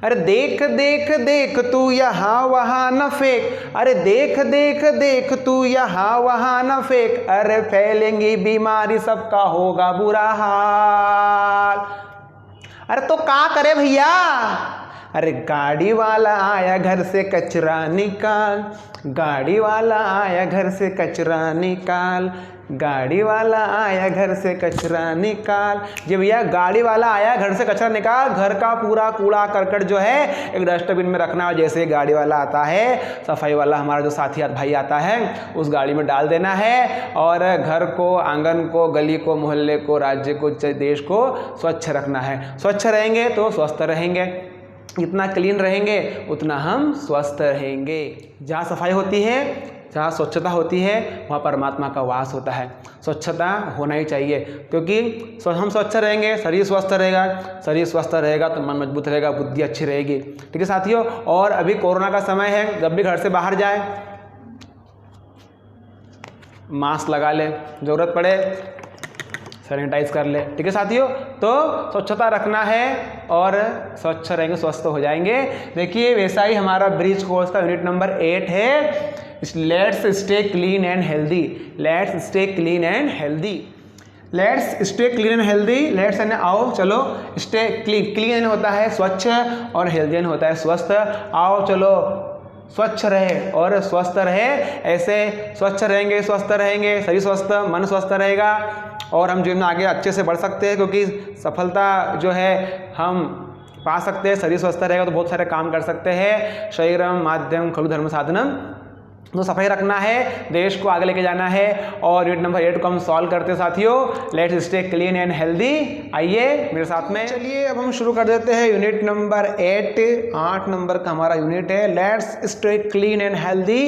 अरे देख देख देख तू यहाँ वहाँ न फेंक, अरे देख देख देख तू यहाँ वहाँ न फेंक, अरे फैलेंगी बीमारी सबका होगा बुरा हाल। अरे तो क्या करे भैया, अरे गाड़ी वाला आया घर से कचरा निकाल, गाड़ी वाला आया घर से कचरा निकाल, गाड़ी वाला आया घर से कचरा निकाल। जी भैया, गाड़ी वाला आया घर से कचरा निकाल, घर का पूरा कूड़ा करकट जो है एक डस्टबिन में रखना है। जैसे गाड़ी वाला आता है, सफाई वाला हमारा जो साथी भाई आता है, उस गाड़ी में डाल देना है और घर को, आंगन को, गली को, मोहल्ले को, राज्य को, देश को स्वच्छ रखना है। स्वच्छ रहेंगे तो स्वस्थ रहेंगे, जितना क्लीन रहेंगे उतना हम स्वस्थ रहेंगे। जहाँ सफाई होती है, जहाँ स्वच्छता होती है, वहाँ परमात्मा का वास होता है। स्वच्छता होना ही चाहिए, क्योंकि हम स्वच्छ रहेंगे, शरीर स्वस्थ रहेगा, शरीर स्वस्थ रहेगा तो मन मजबूत रहेगा, बुद्धि अच्छी रहेगी। ठीक है साथियों, और अभी कोरोना का समय है, जब भी घर से बाहर जाए मास्क लगा ले, ज़रूरत पड़े सैनिटाइज कर ले। ठीक है साथियों, तो स्वच्छता रखना है और स्वच्छ रहेंगे, स्वस्थ हो जाएंगे। देखिए वैसा ही हमारा ब्रिज कोर्स का यूनिट नंबर 8 है, let's stay clean and healthy. Let's stay clean and healthy, let's stay clean and healthy. Let's यानी आओ, चलो, स्टे क्लीन, क्लीन होता है स्वच्छ और हेल्दी होता है स्वस्थ। आओ चलो स्वच्छ रहे और स्वस्थ रहे, ऐसे स्वच्छ रहेंगे, स्वस्थ रहेंगे, शरीर स्वस्थ, मन स्वस्थ रहेगा और हम जीवन में आगे अच्छे से बढ़ सकते हैं, क्योंकि सफलता जो है हम पा सकते हैं। शरीर स्वस्थ रहेगा तो बहुत सारे काम कर सकते हैं। शरीरम माध्यम खलु धर्म साधनम, तो सफाई रखना है, देश को आगे लेके जाना है। और यूनिट नंबर 8 को हम सॉल्व करते हैं साथियों, let's stay clean and healthy. आइए मेरे साथ में, चलिए अब हम शुरू कर देते हैं यूनिट नंबर 8 नंबर का हमारा यूनिट है, let's stay clean and healthy.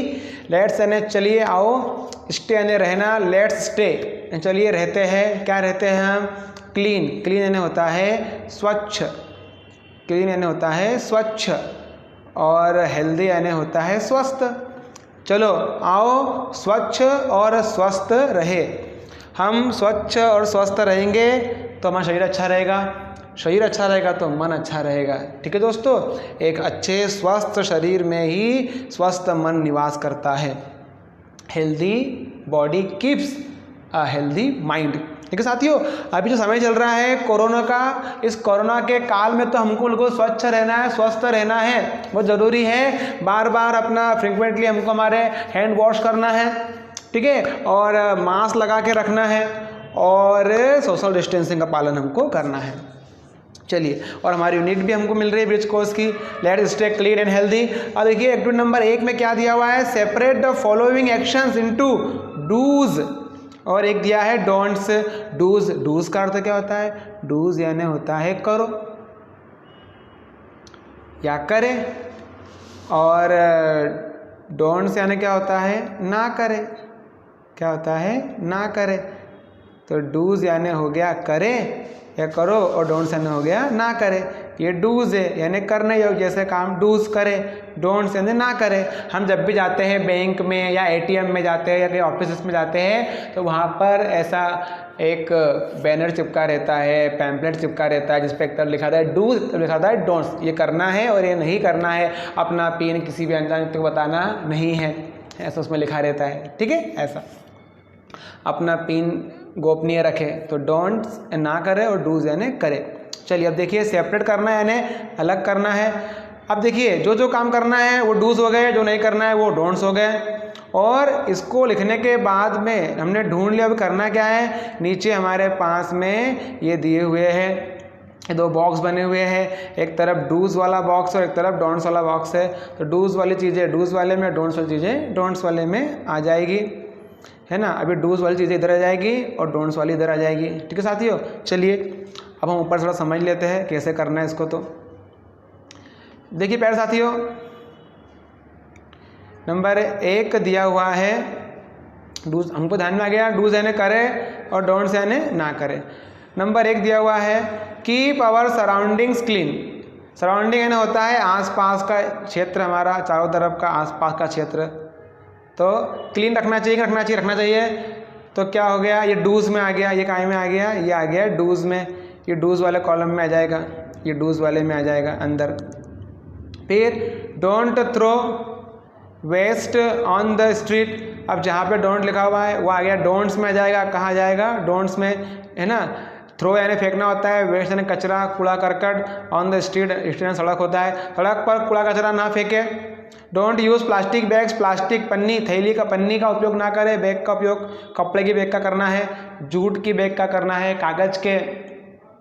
Let's यानी चलिए आओ, स्टे यानी रहना, लेट्स स्टे चलिए रहते हैं, क्या रहते हैं हम, क्लीन, क्लीन यानी होता है स्वच्छ, क्लीन यानी होता है स्वच्छ, और हेल्दी यानी होता है स्वस्थ। चलो आओ स्वच्छ और स्वस्थ रहे। हम स्वच्छ और स्वस्थ रहेंगे तो हमारा शरीर अच्छा रहेगा, शरीर अच्छा रहेगा तो मन अच्छा रहेगा। ठीक है दोस्तों, एक अच्छे स्वस्थ शरीर में ही स्वस्थ मन निवास करता है। Healthy body keeps a healthy mind. ठीक है साथियों, अभी जो समय चल रहा है कोरोना का, इस कोरोना के काल में तो हमको बिल्कुल स्वच्छ रहना है, स्वस्थ रहना है, बहुत ज़रूरी है। बार बार अपना फ्रिक्वेंटली हमको हमारे हैंड वॉश करना है, ठीक है, और मास्क लगा के रखना है और सोशल डिस्टेंसिंग का पालन हमको करना है। चलिए, और हमारी यूनिट भी हमको मिल रही है ब्रिज कोर्स की, let's stay clean and healthy. और देखिए एक्टिविटी नंबर 1 में क्या दिया हुआ है, separate the following actions into dos, और एक दिया है डोंट्स। डूज, डूज का अर्थ क्या होता है, डूज यानी होता है करो या करे, और डोंट्स यानी क्या होता है, ना करे, क्या होता है, ना करे। तो डूज यानी हो गया करे या करो, और डोंट्स यानी हो गया ना करे। ये डूज है यानी करने योग्य जैसे काम, डूज करे, डोंट्स यानी ना करे। हम जब भी जाते हैं बैंक में या एटीएम में जाते हैं या कहीं ऑफिस में जाते हैं तो वहाँ पर ऐसा एक बैनर चिपका रहता है, पैम्पलेट चिपका रहता है, जिस पर एक तरफ लिखा था डूज, तो लिखा था डोंट्स, ये करना है और ये नहीं करना है, अपना पिन किसी भी अनजान व्यक्ति को बताना नहीं है, ऐसा उसमें लिखा रहता है। ठीक है, ऐसा अपना पिन गोपनीय रखे, तो डोंट्स ना करे और डूज यानी करे। चलिए अब देखिए, सेपरेट करना है यानी अलग करना है। अब देखिए जो जो काम करना है वो डूज हो गए, जो नहीं करना है वो डोंट्स हो गए। और इसको लिखने के बाद में हमने ढूंढ लिया अब करना क्या है। नीचे हमारे पास में ये दिए हुए हैं, ये 2 बॉक्स बने हुए हैं, एक तरफ डूज वाला बॉक्स और एक तरफ डोंट्स वाला बॉक्स है। तो डूज वाली चीज़ें डूज वाले में, डोंट्स वाली चीज़ें डोंट्स वाले में आ जाएगी, है ना। अभी डूज वाली चीज़ें इधर आ जाएगी और डोंट्स वाली इधर आ जाएगी। ठीक है साथियों, चलिए अब हम ऊपर थोड़ा समझ लेते हैं कैसे करना है इसको। तो देखिए प्यारे साथियों, नंबर 1 दिया हुआ है डूज, हमको ध्यान में आ गया, डूज यानी करे और डोंट्स यानी ना करे। नंबर 1 दिया हुआ है keep our surroundings clean. Surrounding यानी होता है आसपास का क्षेत्र, हमारा चारों तरफ का आसपास का क्षेत्र, तो क्लीन रखना चाहिए, रखना चाहिए। तो क्या हो गया, ये डूज में आ गया, ये काय में आ गया, ये आ गया डूज में, ये डूज वाले कॉलम में आ जाएगा, ये डूज वाले में आ जाएगा अंदर। फिर don't throw waste on the street. अब जहाँ पे डोंट लिखा हुआ है वो आ गया डोंट्स में आ जाएगा। कहाँ जाएगा? डोंट्स में, है ना। थ्रो यानी फेंकना होता है, वेस्ट यानी कचरा, कूड़ा करकट, ऑन द स्ट्रीट, स्ट्रीट सड़क होता है, सड़क पर कूड़ा कचरा ना फेंके। Don't use plastic bags, plastic पन्नी, थैली का पन्नी का उपयोग ना करें। बैग का उपयोग कपड़े की बैग का करना है, जूट की बैग का करना है, कागज़ के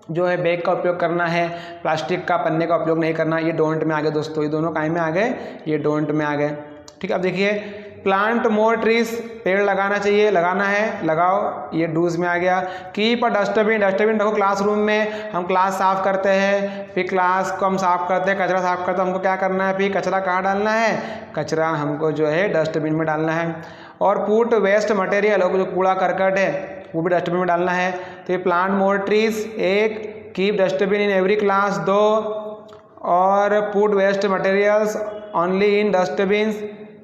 जो है बैग का उपयोग करना है, प्लास्टिक का पन्ने का उपयोग नहीं करना। ये डोंट में आ गए दोस्तों, ये दोनों काय में आ गए, ये डोंट में आ गए। ठीक है, अब देखिए प्लांट मोर ट्रीज, पेड़ लगाना चाहिए, लगाना है, लगाओ, ये डूज में आ गया। कीप अ डस्टबिन, डस्टबिन रखो क्लासरूम में। हम क्लास साफ करते हैं, फिर क्लास को हम साफ करते हैं, कचरा साफ करते हैं, हमको क्या करना है, फिर कचरा कहाँ डालना है, कचरा हमको जो है डस्टबिन में डालना है। और पुट वेस्ट मटेरियल, जो कूड़ा करकट है वो भी डस्टबिन में डालना है। तो ये प्लांट मोर ट्रीज एक, keep dustbin in every class दो, और put waste materials only in dustbins,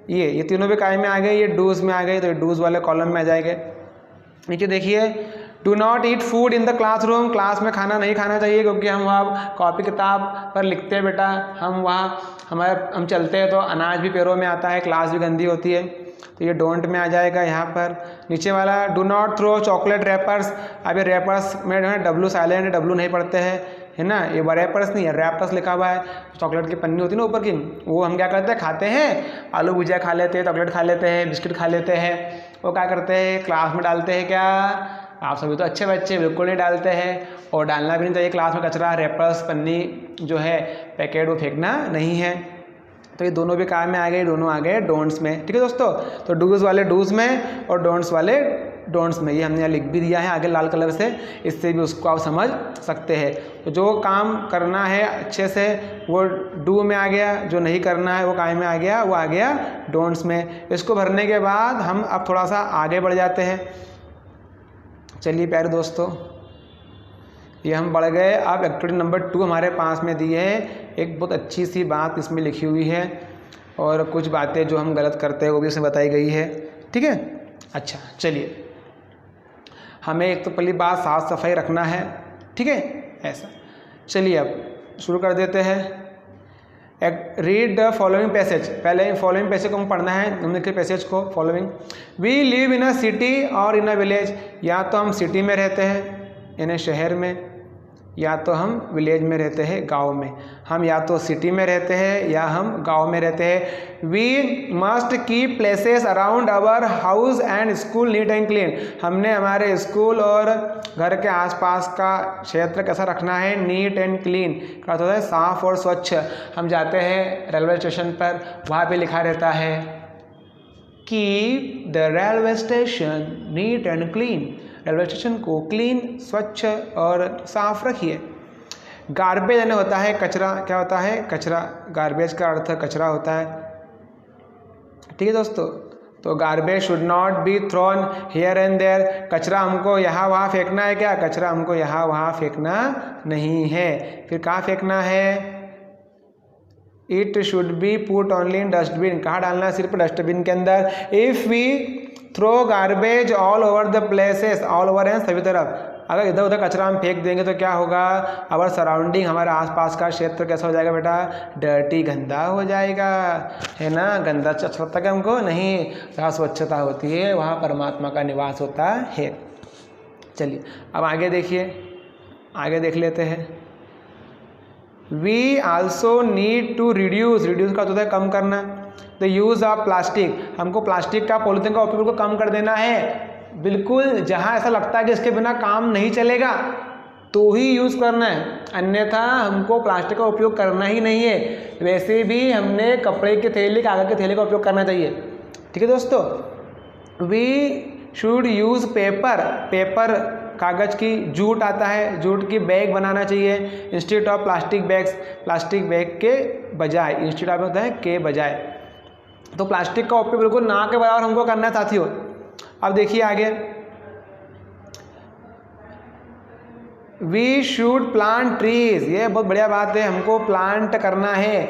ये तीनों भी काय में आ गए, ये डूज में आ गए, तो ये डूज वाले कॉलम में आ जाएंगे। नीचे देखिए do not eat food in the classroom, class में खाना नहीं खाना चाहिए, क्योंकि हम वहाँ कॉपी किताब पर लिखते हैं बेटा, हम चलते हैं तो अनाज भी पैरों में आता है, क्लास भी गंदी होती है, तो ये डोंट में आ जाएगा यहाँ पर। नीचे वाला do not throw chocolate wrappers, अब ये रैपर्स में जो है डब्लू साइलेंट है, डब्लू नहीं पढ़ते हैं, है ना, ये रैपर्स नहीं है, रैपर्स लिखा हुआ है। चॉकलेट की पन्नी होती है ना ऊपर की, वो हम क्या करते हैं, खाते हैं, आलू भुजिया खा लेते हैं, चॉकलेट खा लेते हैं, बिस्किट खा लेते हैं, वो क्या करते हैं क्लास में डालते हैं। क्या आप सभी तो अच्छे बच्चे बिल्कुल नहीं डालते हैं, और डालना भी नहीं चाहिए क्लास में कचरा, रैपर्स, पन्नी जो है पैकेट, वो फेंकना नहीं है। तो ये दोनों भी काम में आ गए, दोनों आ गए डोंट्स में। ठीक है दोस्तों, तो डूज वाले डूज में और डोंट्स वाले डोंट्स में, ये हमने यहाँ लिख भी दिया है आगे लाल कलर से, इससे भी उसको आप समझ सकते हैं। तो जो काम करना है अच्छे से वो डू में आ गया, जो नहीं करना है वो काय में आ गया, वो आ गया डोंट्स में। इसको भरने के बाद हम अब थोड़ा सा आगे बढ़ जाते हैं। चलिए प्यारे दोस्तों, ये हम बढ़ गए। अब एक्टिविटी नंबर 2 हमारे पास में दी है। एक बहुत अच्छी सी बात इसमें लिखी हुई है, और कुछ बातें जो हम गलत करते हैं वो भी इसमें बताई गई है। ठीक है, अच्छा चलिए, हमें एक तो पहली बात साफ सफाई रखना है। ठीक है, ऐसा। चलिए अब शुरू कर देते हैं। रीड द फॉलोइंग पैसेज, पहले फॉलोइंग पैसेज को हम पढ़ना है, निम्नलिखित के पैसेज को। Following, we live in a city और इन अ विलेज, या तो हम सिटी में रहते हैं यानी शहर में, या तो हम विलेज में रहते हैं गांव में। हम या तो सिटी में रहते हैं या हम गांव में रहते हैं। We must keep places around our house and school neat and clean, हमने हमारे स्कूल और घर के आसपास का क्षेत्र कैसा रखना है, नीट एंड क्लीन, क्या होता है, साफ और स्वच्छ। हम जाते हैं रेलवे स्टेशन पर, वहाँ पे लिखा रहता है keep the railway station NEET and clean, railway station को क्लीन, स्वच्छ और साफ रखिए। गार्बेज यानी होता है कचरा, क्या होता है, कचरा, गार्बेज का अर्थ कचरा होता है। ठीक है दोस्तों, तो garbage should not be thrown here and there, कचरा हमको यहाँ वहाँ फेंकना है क्या, कचरा हमको यहाँ वहाँ फेंकना नहीं है। फिर कहाँ फेंकना है, it should be put only in dustbin, कहाँ डालना है, सिर्फ डस्टबिन के अंदर। If we throw garbage all over the places, all over है सभी तरफ, अगर इधर उधर कचरा हम फेंक देंगे तो क्या होगा, आवर सराउंडिंग, हमारे आसपास का क्षेत्र कैसा हो जाएगा बेटा, डर्टी, गंदा हो जाएगा, है ना। गंदा अच्छा लगता है हमको नहीं, जहाँ स्वच्छता होती है वहाँ परमात्मा का निवास होता है। चलिए अब आगे देखिए, आगे देख लेते हैं। We also need to reduce, reduce का होता है कम करना, द यूज़ ऑफ प्लास्टिक, हमको प्लास्टिक का, पॉलीथीन का उपयोग को कम कर देना है। बिल्कुल जहाँ ऐसा लगता है कि इसके बिना काम नहीं चलेगा तो ही यूज़ करना है, अन्यथा हमको प्लास्टिक का उपयोग करना ही नहीं है। वैसे भी हमने कपड़े की थैली, कागज़ के थैली का उपयोग करना चाहिए। ठीक है दोस्तों, we should use paper, paper कागज़ की, जूट आता है, जूट की बैग बनाना चाहिए institute of plastic bags, plastic bag के बजाय, इंस्टीट्यूट ऑफ होता है के बजाय। तो प्लास्टिक का उपयोग बिल्कुल ना के बराबर हमको करना है साथियों। अब देखिए आगे, वी शुड प्लांट ट्रीज, ये बहुत बढ़िया बात है, हमको प्लांट करना है,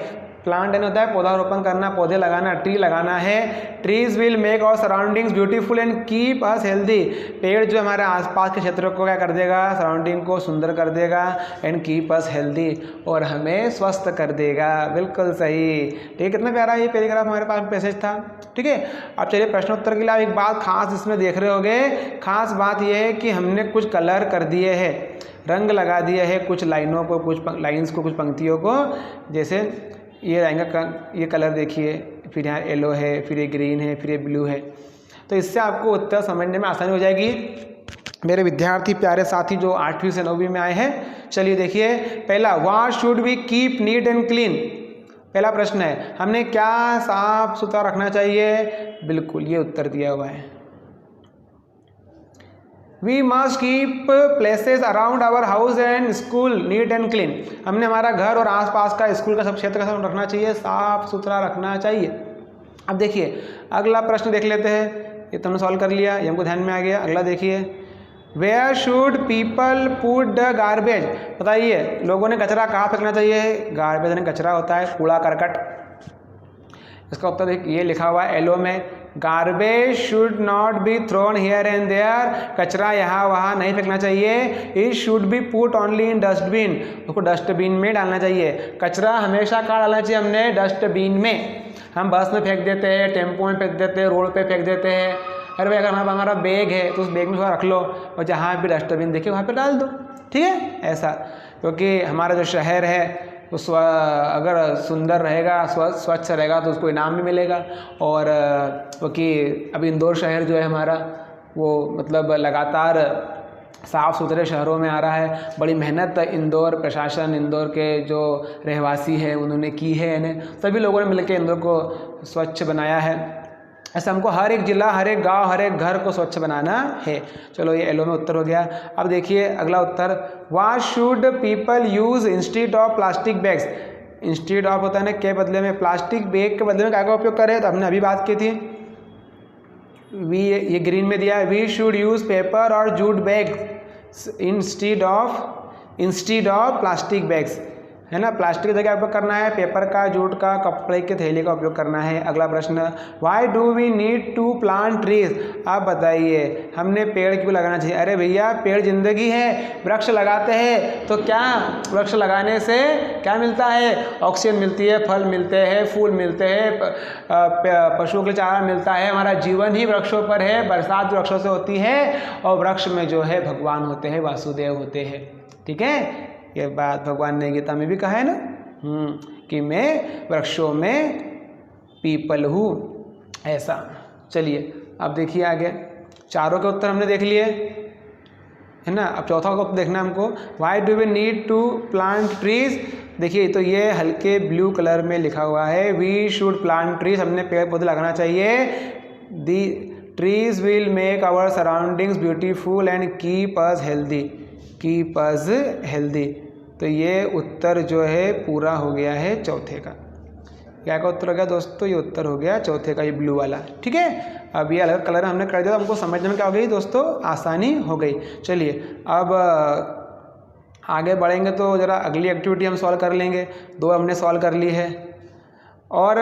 प्लांट यानी होता है पौधारोपण करना, पौधे लगाना, ट्री लगाना है। Trees will make our surroundings beautiful and keep us healthy. पेड़ जो हमारे आसपास के क्षेत्रों को क्या कर देगा, सराउंडिंग को सुंदर कर देगा, एंड कीप अस हेल्दी, और हमें स्वस्थ कर देगा। बिल्कुल सही। ठीक है, कितना प्यारा ये पैराग्राफ हमारे पास पैसेज था। ठीक है, अब चलिए प्रश्नोत्तर के लिए आप एक बात खास इसमें देख रहे होंगे। खास बात यह है कि हमने कुछ कलर कर दिए हैं, रंग लगा दिए हैं कुछ लाइनों को, कुछ लाइन्स को, कुछ पंक्तियों को। जैसे ये रहेगा, ये कलर देखिए, फिर यहाँ येलो है, फिर ये ग्रीन है, फिर ये ब्लू है। तो इससे आपको उत्तर समझने में आसानी हो जाएगी। मेरे विद्यार्थी प्यारे साथी जो 8वीं से 9वीं में आए हैं, चलिए देखिए पहला, what should we keep neat and clean. पहला प्रश्न है, हमने क्या साफ सुथरा रखना चाहिए। बिल्कुल ये उत्तर दिया हुआ है। We must keep places around our house and school neat and clean. हमने हमारा घर और आसपास का स्कूल का सब क्षेत्र का सब रखना चाहिए, साफ सुथरा रखना चाहिए। अब देखिए अगला प्रश्न देख लेते हैं। ये तुमने सॉल्व कर लिया, ये हमको ध्यान में आ गया। अगला देखिए, where should people put the garbage. बताइए लोगों ने कचरा कहाँ फेंकना चाहिए। गार्बेज यानी कचरा होता है, कूड़ा करकट। इसका उत्तर ये लिखा हुआ है येलो में, garbage should not be thrown here and there. कचरा यहाँ वहाँ नहीं फेंकना चाहिए। It should be put only in dustbin. उसको डस्टबिन में डालना चाहिए। कचरा हमेशा कहाँ डालना चाहिए हमने, डस्टबिन में। हम बस में फेंक देते हैं, टेम्पो में फेंक देते हैं, रोड पे फेंक देते हैं। अरे भाई अगर हमारा बैग है तो उस बैग में थोड़ा रख लो और जहाँ भी डस्टबिन देखिए वहाँ पे डाल दो। ठीक है, ऐसा, क्योंकि हमारा जो शहर है वो अगर सुंदर रहेगा, स्वच्छ रहेगा तो उसको इनाम भी मिलेगा। और क्योंकि अभी इंदौर शहर जो है हमारा वो मतलब लगातार साफ़ सुथरे शहरों में आ रहा है। बड़ी मेहनत इंदौर प्रशासन, इंदौर के जो रहवासी हैं उन्होंने की है, इन्हें सभी लोगों ने मिलकर इंदौर को स्वच्छ बनाया है। ऐसा हमको हर एक जिला, हर एक गांव, हर एक घर को स्वच्छ बनाना है। चलो ये येलो में उत्तर हो गया। अब देखिए अगला उत्तर, what should people use instead of plastic bags. Instead of होता है ना के बदले में, प्लास्टिक बैग के बदले में क्या का उपयोग करें, तो हमने अभी बात की थी। ये ग्रीन में दिया है, वी शुड यूज़ पेपर और jute bag instead of plastic bags, है ना। प्लास्टिक की जगह उपयोग करना है पेपर का, जूट का, कपड़े के थैले का उपयोग करना है। अगला प्रश्न, why do we need to plant trees. आप बताइए हमने पेड़ क्यों लगाना चाहिए। अरे भैया पेड़ जिंदगी है, वृक्ष लगाते हैं तो क्या वृक्ष लगाने से क्या मिलता है, ऑक्सीजन मिलती है, फल मिलते हैं, फूल मिलते हैं, पशुओं के लिए चारा मिलता है। हमारा जीवन ही वृक्षों पर है, बरसात वृक्षों से होती है, और वृक्ष में जो है भगवान होते हैं, वासुदेव होते हैं। ठीक है, ये बात भगवान ने गीता में भी कहा है ना, कि मैं वृक्षों में पीपल हूँ, ऐसा। चलिए अब देखिए आगे, चारों के उत्तर हमने देख लिए, है ना। अब चौथा का उत्तर देखना हमको, why do we need to plant trees. देखिए तो ये हल्के ब्लू कलर में लिखा हुआ है, वी शुड प्लांट ट्रीज, हमने पेड़ पौधे लगाना चाहिए। The trees will make our surroundings beautiful and keep us healthy, keep us healthy. तो ये उत्तर जो है पूरा हो गया है चौथे का। क्या का उत्तर हो गया दोस्तों, ये उत्तर हो गया चौथे का, ये ब्लू वाला। ठीक है, अब ये अलग कलर हमने कर दिया तो हमको समझने में क्या हो गई दोस्तों, आसानी हो गई। चलिए अब आगे बढ़ेंगे तो ज़रा अगली एक्टिविटी हम सॉल्व कर लेंगे। 2 हमने सॉल्व कर ली है, और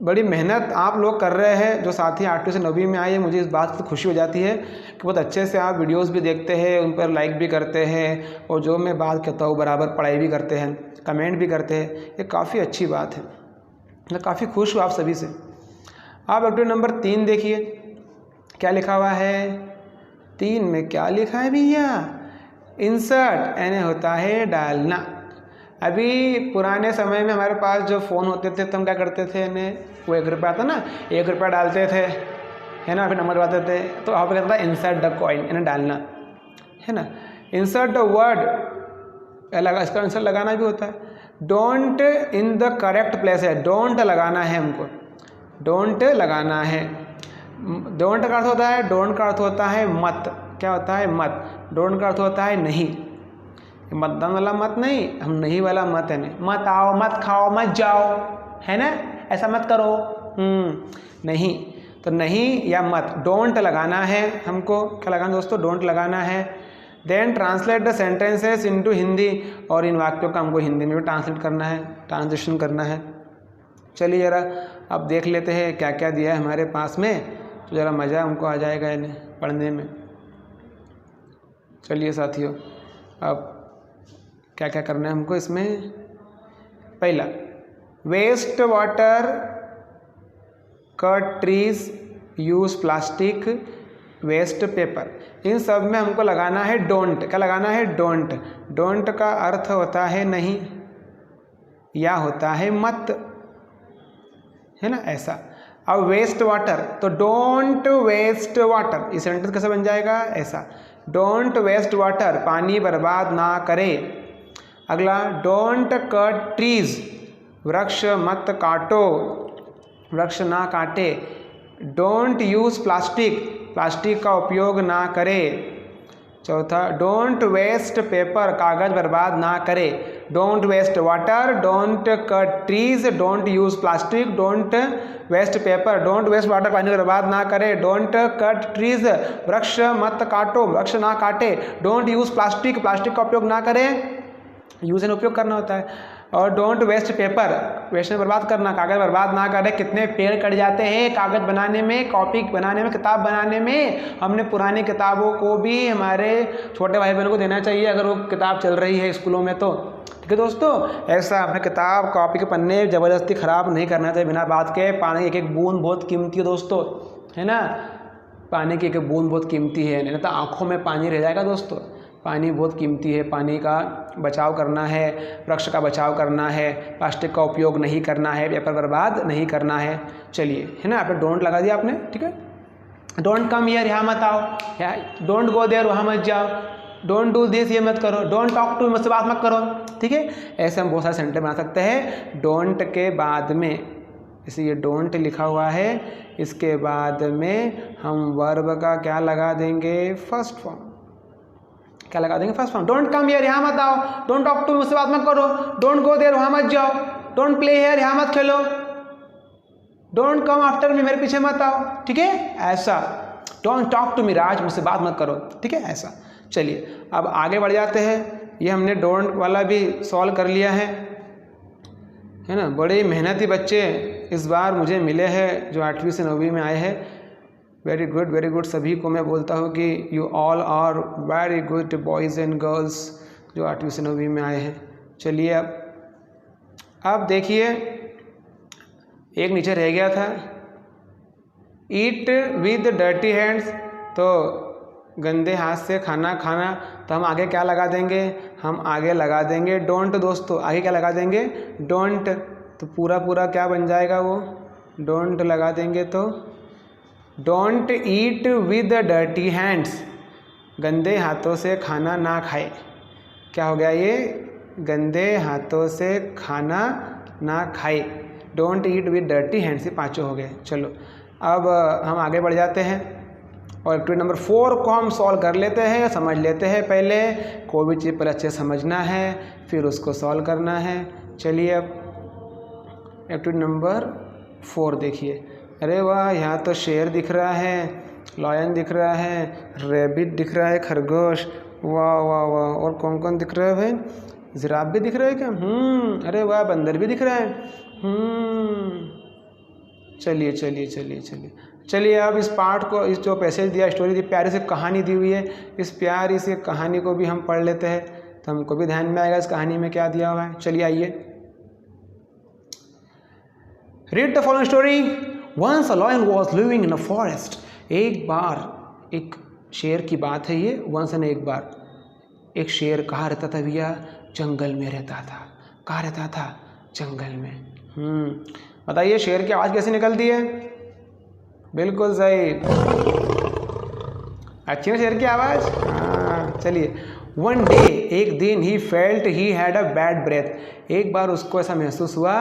बड़ी मेहनत आप लोग कर रहे हैं जो साथी 8वीं से 9वीं में आए हैं। मुझे इस बात की खुशी हो जाती है कि बहुत अच्छे से आप वीडियोस भी देखते हैं, उन पर लाइक भी करते हैं, और जो मैं बात कहता हूँ बराबर पढ़ाई भी करते हैं, कमेंट भी करते हैं। ये काफ़ी अच्छी बात है, मैं काफ़ी खुश हूँ आप सभी से। आप एक्टिविटी नंबर 3 देखिए, क्या लिखा हुआ है। 3 में क्या लिखा है भैया, इंसर्ट, यानी होता है डालना। अभी पुराने समय में हमारे पास जो फ़ोन होते थे तो हम क्या करते थे, इन्हें वो 1 रुपया था ना, 1 रुपया डालते थे, है ना, फिर नंबर दबाते थे, तो वहाँ पर कहता था इंसर्ट द कॉइन, यानी डालना, है ना। इंसर्ट द वर्ड, इसका आंसर लगाना भी होता है। Don't in the correct place है, डोंट लगाना है हमको, डोंट लगाना है। डोंट का अर्थ होता है, डोंट का अर्थ होता है मत, क्या होता है मत। डोंट का अर्थ होता है नहीं, मतदान वाला मत नहीं, हम नहीं वाला मत है, नहीं, मत आओ, मत खाओ, मत जाओ, है ना, ऐसा मत करो, नहीं, तो नहीं या मत। डोंट लगाना है हमको, क्या लगाना दोस्तों, डोंट लगाना है। Then translate the sentences into Hindi, और इन वाक्यों का हमको हिंदी में भी ट्रांसलेट करना है, ट्रांसलेशन करना है। चलिए ज़रा अब देख लेते हैं क्या क्या दिया है हमारे पास में, तो ज़रा मज़ा हमको आ जाएगा इन्हें पढ़ने में। चलिए साथियों, अब क्या क्या करना है हमको इसमें। पहला, waste water, cut trees, use plastic, waste paper, इन सब में हमको लगाना है डोंट। क्या लगाना है? डोंट। डोंट का अर्थ होता है नहीं या होता है मत, है ना, ऐसा। अब वेस्ट वाटर, तो डोंट वेस्ट वाटर, ये सेंटेंस कैसे बन जाएगा? ऐसा, डोंट वेस्ट वाटर, पानी बर्बाद ना करे। अगला, डोंट कट ट्रीज, वृक्ष मत काटो, वृक्ष ना काटे। डोंट यूज प्लास्टिक, प्लास्टिक का उपयोग ना करे। चौथा, डोंट वेस्ट पेपर, कागज़ बर्बाद ना करे। Don't waste water, don't cut trees, don't use plastic, don't waste paper, don't waste water, पानी बर्बाद ना करे। डोंट कट ट्रीज, वृक्ष मत काटो, वृक्ष ना काटे। डोंट यूज प्लास्टिक, प्लास्टिक का उपयोग ना करें, यूज एंड उपयोग करना होता है। और डोंट वेस्ट पेपर, वेस्ट में बर्बाद करना, कागज़ बर्बाद ना करें। कितने पेड़ कट जाते हैं कागज़ बनाने में, कॉपी बनाने में, किताब बनाने में। हमने पुरानी किताबों को भी हमारे छोटे भाई बहनों को देना चाहिए अगर वो किताब चल रही है स्कूलों में तो, ठीक है दोस्तों। ऐसा अपने किताब कॉपी के पन्ने ज़बरदस्ती ख़राब नहीं करना चाहिए बिना बात के। पानी एक एक बूंद बहुत कीमती है दोस्तों, है ना, पानी की एक एक बूंद बहुत कीमती है, नहीं तो आँखों में पानी रह जाएगा दोस्तों। पानी बहुत कीमती है, पानी का बचाव करना है, वृक्ष का बचाव करना है, प्लास्टिक का उपयोग नहीं करना है, पेपर बर्बाद नहीं करना है। चलिए, है ना, आपने डोंट लगा दिया आपने, ठीक है। डोंट कम हियर, यहाँ मत आओ, डोंट गो देयर, वहाँ मत जाओ, डोंट डू दिस, ये मत करो, डोंट टॉक टू, मुझसे बात मत करो, ठीक है। ऐसे हम बहुत सारे सेंटेंस बना सकते हैं। डोंट के बाद में, इसे ये डोंट लिखा हुआ है, इसके बाद में हम वर्ब का क्या लगा देंगे? First form. क्या लगा देंगे? First form. Don't come here, यहाँ मत आओ, डोंट टॉक टू, मुझसे बात मत करो, डोंट गो देयर, वहाँ मत जाओ, डोंट प्ले हियर, यहाँ मत खेलो, डोंट कम आफ्टर मी, मेरे पीछे मत आओ, ठीक है, ऐसा। डोंट टॉक टू मी राज, मुझसे बात मत करो, ठीक है, ऐसा। चलिए अब आगे बढ़ जाते हैं। ये हमने डोंट वाला भी सॉल्व कर लिया है ना। बड़े मेहनती बच्चे इस बार मुझे मिले हैं जो 8वीं से 9वीं में आए हैं। Very good, very good. सभी को मैं बोलता हूँ कि you all are very good boys and girls जो 8वीं से 9वीं में आए हैं। चलिए अब देखिए, एक नीचे रह गया था, ईट विद डर्टी हैंड्स, तो गंदे हाथ से खाना खाना, तो हम आगे क्या लगा देंगे? हम आगे लगा देंगे डोंट दोस्तों। आगे क्या लगा देंगे? डोंट। तो पूरा पूरा क्या बन जाएगा वो? डोंट लगा देंगे तो don't eat with dirty hands, गंदे हाथों से खाना ना खाए। क्या हो गया ये? गंदे हाथों से खाना ना खाए। Don't eat with dirty hands, ये पाँचों हो गए। चलो अब हम आगे बढ़ जाते हैं और एक्टिविटी नंबर 4 को हम सॉल्व कर लेते हैं, समझ लेते हैं। पहले कोई भी चीज़ पर अच्छे समझना है, फिर उसको सॉल्व करना है। चलिए अब एक्टिविटी नंबर 4 देखिए। अरे वाह, यहाँ तो शेर दिख रहा है, लॉयन दिख रहा है, रैबिट दिख रहा है, खरगोश, वाह वाह वाह, और कौन कौन दिख रहा है भाई? जिराफ भी दिख रहा है क्या? अरे वाह, बंदर भी दिख रहा है। चलिए चलिए चलिए चलिए चलिए अब इस पार्ट को, इस जो पैसेज दिया, स्टोरी दी, प्यारी सी कहानी दी हुई है, इस प्यारी सी कहानी को भी हम पढ़ लेते हैं तो हमको भी ध्यान में आएगा इस कहानी में क्या दिया हुआ है। चलिए आइए, read the following story. Once a lion was living in a forest. एक बार एक शेर की बात है ये। वंस ने एक बार, एक शेर कहाँ रहता था भैया? जंगल में रहता था। कहाँ रहता था? जंगल में। बताइए शेर की आवाज़ कैसे निकलती है? बिल्कुल सही, अच्छी है शेर की आवाज़। हाँ चलिए। वन डे, एक दिन, he felt he had a bad breath. एक बार उसको ऐसा महसूस हुआ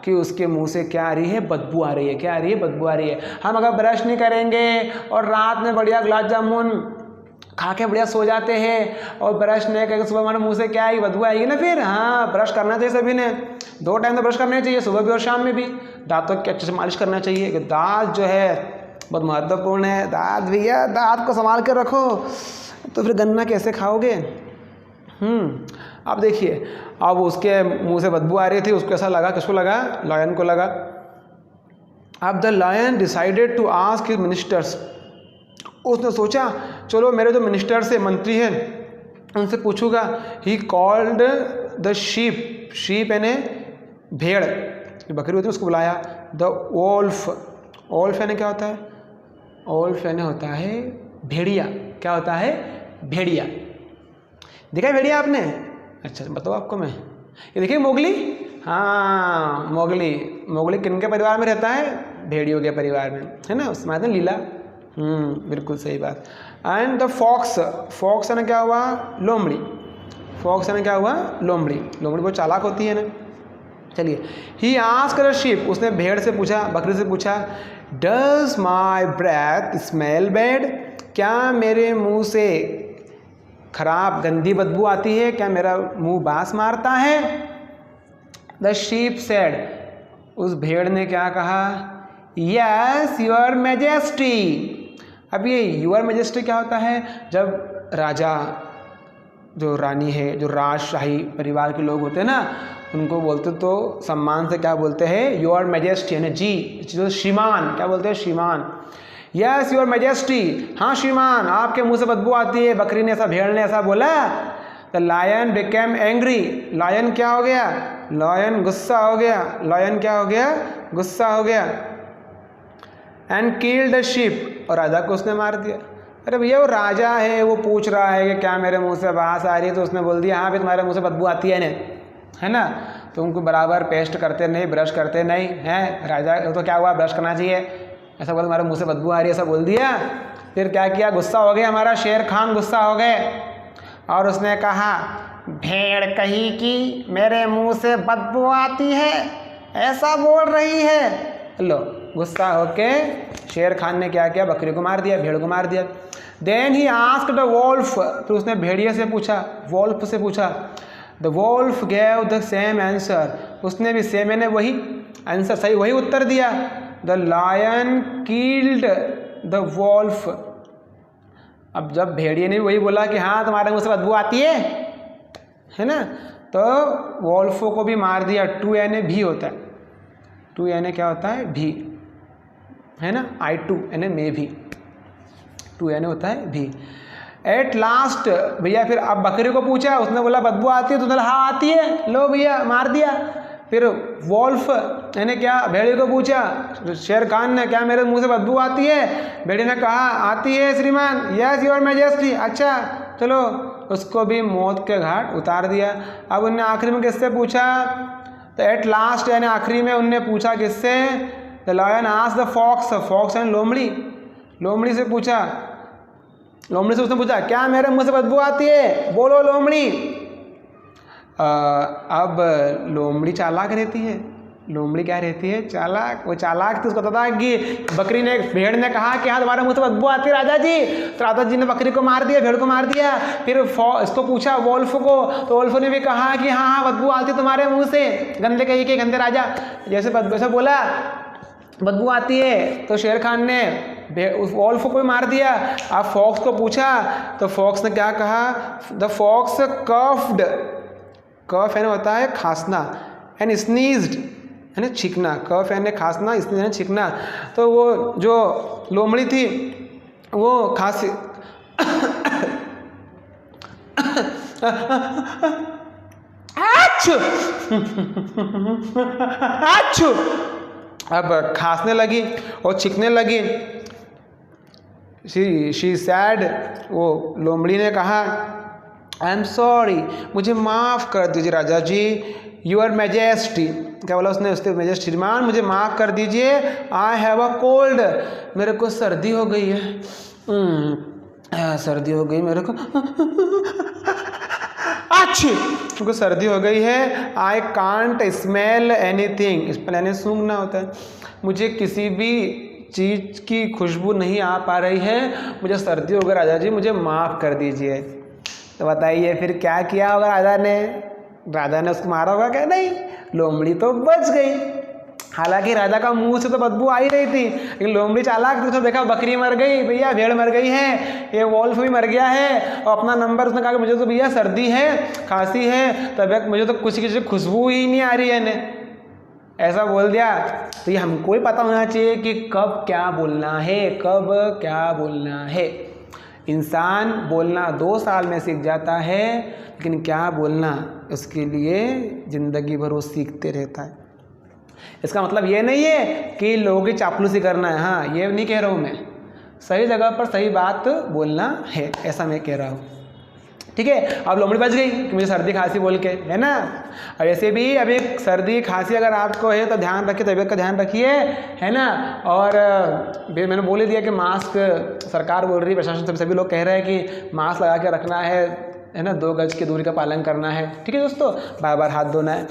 कि उसके मुंह से क्या आ रही है? बदबू आ रही है। क्या आ रही है? बदबू आ रही है। हम अगर ब्रश नहीं करेंगे और रात में बढ़िया गुलाब जामुन खा के बढ़िया सो जाते हैं और ब्रश नहीं करके सुबह हमारे मुंह से क्या आएगी? बदबू आएगी ना फिर। हाँ, ब्रश करना चाहिए सभी ने, 2 टाइम तो ब्रश करना चाहिए, सुबह भी और शाम में भी। दांतों की अच्छे से मालिश करना चाहिए कि दांत जो है बहुत महत्वपूर्ण है। दांत भैया, दांत को संभाल के रखो, तो फिर गन्ना कैसे खाओगे? अब देखिए, अब उसके मुंह से बदबू आ रही थी, उसको ऐसा लगा, किसको लगा? लायन को लगा। अब the lion decided to ask his ministers, उसने सोचा चलो मेरे जो मिनिस्टर्स है, मंत्री हैं, उनसे पूछूंगा। He called the sheep, sheep यानी भेड़, बकरी होती है, उसको बुलाया। द वोल्फ, वोल्फ यानी क्या होता है? वोल्फ यानी होता है भेड़िया। क्या होता है? भेड़िया। देखा है भेड़िया आपने? अच्छा बताओ आपको मैं, ये देखिए मोगली। हाँ मोगली, मोगली किनके परिवार में रहता है? भेड़ियों के परिवार में, है ना, उसमें आता है लीला। बिल्कुल सही बात। एंड द फॉक्स, फॉक्स है ना क्या हुआ? लोमड़ी। फॉक्स है ना क्या हुआ? लोमड़ी। लोमड़ी बहुत चालाक होती है ना। चलिए, ही आस्क्ड द शीप, उसने भेड़ से पूछा, बकरी से पूछा, does my breath smell bad, क्या मेरे मुंह से खराब गंदी बदबू आती है? क्या मेरा मुंह बांस मारता है? द शीप सेड, उस भेड़ ने क्या कहा? Yes your majesty. अब ये योर मैजेस्टी क्या होता है? जब राजा, जो रानी है, जो राजशाही परिवार के लोग होते हैं ना, उनको बोलते तो सम्मान से क्या बोलते हैं? योर मैजेस्टी, यानी जी, जो श्रीमान, क्या बोलते हैं? श्रीमान। यस योर मैजेस्टी, हाँ श्रीमान, आपके मुंह से बदबू आती है। बकरी ने ऐसा, भेड़ ने ऐसा बोला। The lion became angry, lion क्या हो गया? लायन गुस्सा हो गया। लायन क्या हो गया? गुस्सा हो गया। एंड किल्ड द शीप, और राजा को उसने मार दिया। अरे भैया वो राजा है, वो पूछ रहा है कि क्या मेरे मुंह से बांस आ रही है, तो उसने बोल दिया हाँ भी तुम्हारे मुंह से बदबू आती है, है ना, तो उनको बराबर पेस्ट करते नहीं, ब्रश करते नहीं हैं। राजा तो क्या हुआ? ब्रश करना चाहिए। ऐसा बोला तुम्हारे मुंह से बदबू आ रही है, ऐसा बोल दिया। फिर क्या किया? गुस्सा हो गया हमारा शेर खान, गुस्सा हो गए, और उसने कहा भेड़ कही कि मेरे मुंह से बदबू आती है, ऐसा बोल रही है। लो, गुस्सा होके शेर खान ने क्या किया? बकरी को मार दिया, भेड़ को मार दिया। Then he asked the wolf, फिर उसने भेड़िए से पूछा, वोल्फ से पूछा। The wolf gave the same answer, उसने भी सेम, यानी वही आंसर, सही वही उत्तर दिया। The lion killed the wolf. अब जब भेड़िए ने वही बोला कि हाँ तुम्हारे मुंह से बदबू आती है ना, तो वोल्फो को भी मार दिया। टू यानी भी होता है, टू यानी क्या होता है? भी, है ना, आई टू यानी मैं भी, टू यानी होता है भी। एट लास्ट भैया, फिर अब बकरी को पूछा, उसने बोला बदबू आती है, तो उसने हाँ आती है, लो भैया मार दिया। फिर वोल्फ यानी क्या? भेड़िए को पूछा, शेर खान ने, क्या मेरे मुंह से बदबू आती है? भेड़िए ने कहा आती है श्रीमान, यस योर मैजेस्टी। अच्छा चलो, उसको भी मौत के घाट उतार दिया। अब उनने आखिरी में किससे पूछा? तो एट लास्ट यानी आखिरी में उनने पूछा किससे? The lion asked the fox, fox यानी लोमड़ी, लोमड़ी से पूछा। लोमड़ी से उसने पूछा क्या मेरे मुंह से बदबू आती है? बोलो लोमड़ी। अब लोमड़ी चालाक रहती है। लोमड़ी क्या रहती है? चालाक। वो चालाक थी, उसको पता था कि बकरी ने, भेड़ ने कहा कि हाँ तुम्हारे मुंह से बदबू आती है राजा जी, तो राजा जी ने बकरी को मार दिया, भेड़ को मार दिया। फिर इसको पूछा वोल्फ को, तो वोल्फ ने भी कहा कि हाँ हाँ बदबू आती तुम्हारे मुंह से, गंदे कही के गंदे राजा, जैसे बदबू बोला बदबू आती है, तो शेर खान ने उस वोल्फ को भी मार दिया। अब फॉक्स को पूछा, तो फॉक्स ने क्या कहा? द फॉक्स कफ्ड, कफ यानी होता है खांसना, एंड स्नीज्ड यानी छींकना। कफ यानी खांसना, स्नीज यानी छींकना। तो वो जो लोमड़ी थी वो खांसी अब खांसने लगी और छींकने लगी। शी सैड, वो लोमड़ी ने कहा आई एम सॉरी, मुझे माफ़ कर दीजिए राजा जी। योर मैजेस्टी, क्या बोला उसने? उसके मैजेस्टी, श्रीमान मुझे माफ़ कर दीजिए। आई हैव अ कोल्ड, मेरे को सर्दी हो गई है। सर्दी हो गई मेरे को अच्छी, क्योंकि सर्दी हो गई है। I can't smell anything, smell यानी सूंघना होता है। मुझे किसी भी चीज़ की खुशबू नहीं आ पा रही है, मुझे सर्दी हो गई राजा जी, मुझे माफ़ कर दीजिए। तो बताइए फिर क्या किया होगा राजा ने? राजा ने उसको मारा होगा क्या? नहीं, लोमड़ी तो बच गई। हालांकि राजा का मुंह से तो बदबू आ ही रही थी, लेकिन लोमड़ी चालाक थी, तो देखा बकरी मर गई भैया, भेड़ मर गई है, ये वॉल्फ भी मर गया है, और अपना नंबर उसने कहा कि मुझे तो भैया सर्दी है, खांसी है, तबीयत, मुझे तो कुछ किसी खुशबू ही नहीं आ रही है ने, ऐसा बोल दिया। तो ये हमको ही पता होना चाहिए कि कब क्या बोलना है, कब क्या बोलना है। इंसान बोलना 2 साल में सीख जाता है, लेकिन क्या बोलना उसके लिए ज़िंदगी भर वो सीखते रहता है। इसका मतलब ये नहीं है कि लोगों की चापलूसी करना है, हाँ ये नहीं कह रहा हूँ मैं, सही जगह पर सही बात बोलना है, ऐसा मैं कह रहा हूँ। ठीक है, अब लोमड़ी बच गई कि मुझे सर्दी खांसी बोल के, है ना। और ऐसे भी अभी सर्दी खांसी अगर आपको है तो ध्यान रखिए, तबीयत का ध्यान रखिए, है ना। और मैंने बोल ही दिया कि मास्क सरकार बोल रही है, प्रशासन सभी लोग कह रहे हैं कि मास्क लगा के रखना है ना, 2 गज की दूरी का पालन करना है। ठीक है दोस्तों, बार बार हाथ धोना है।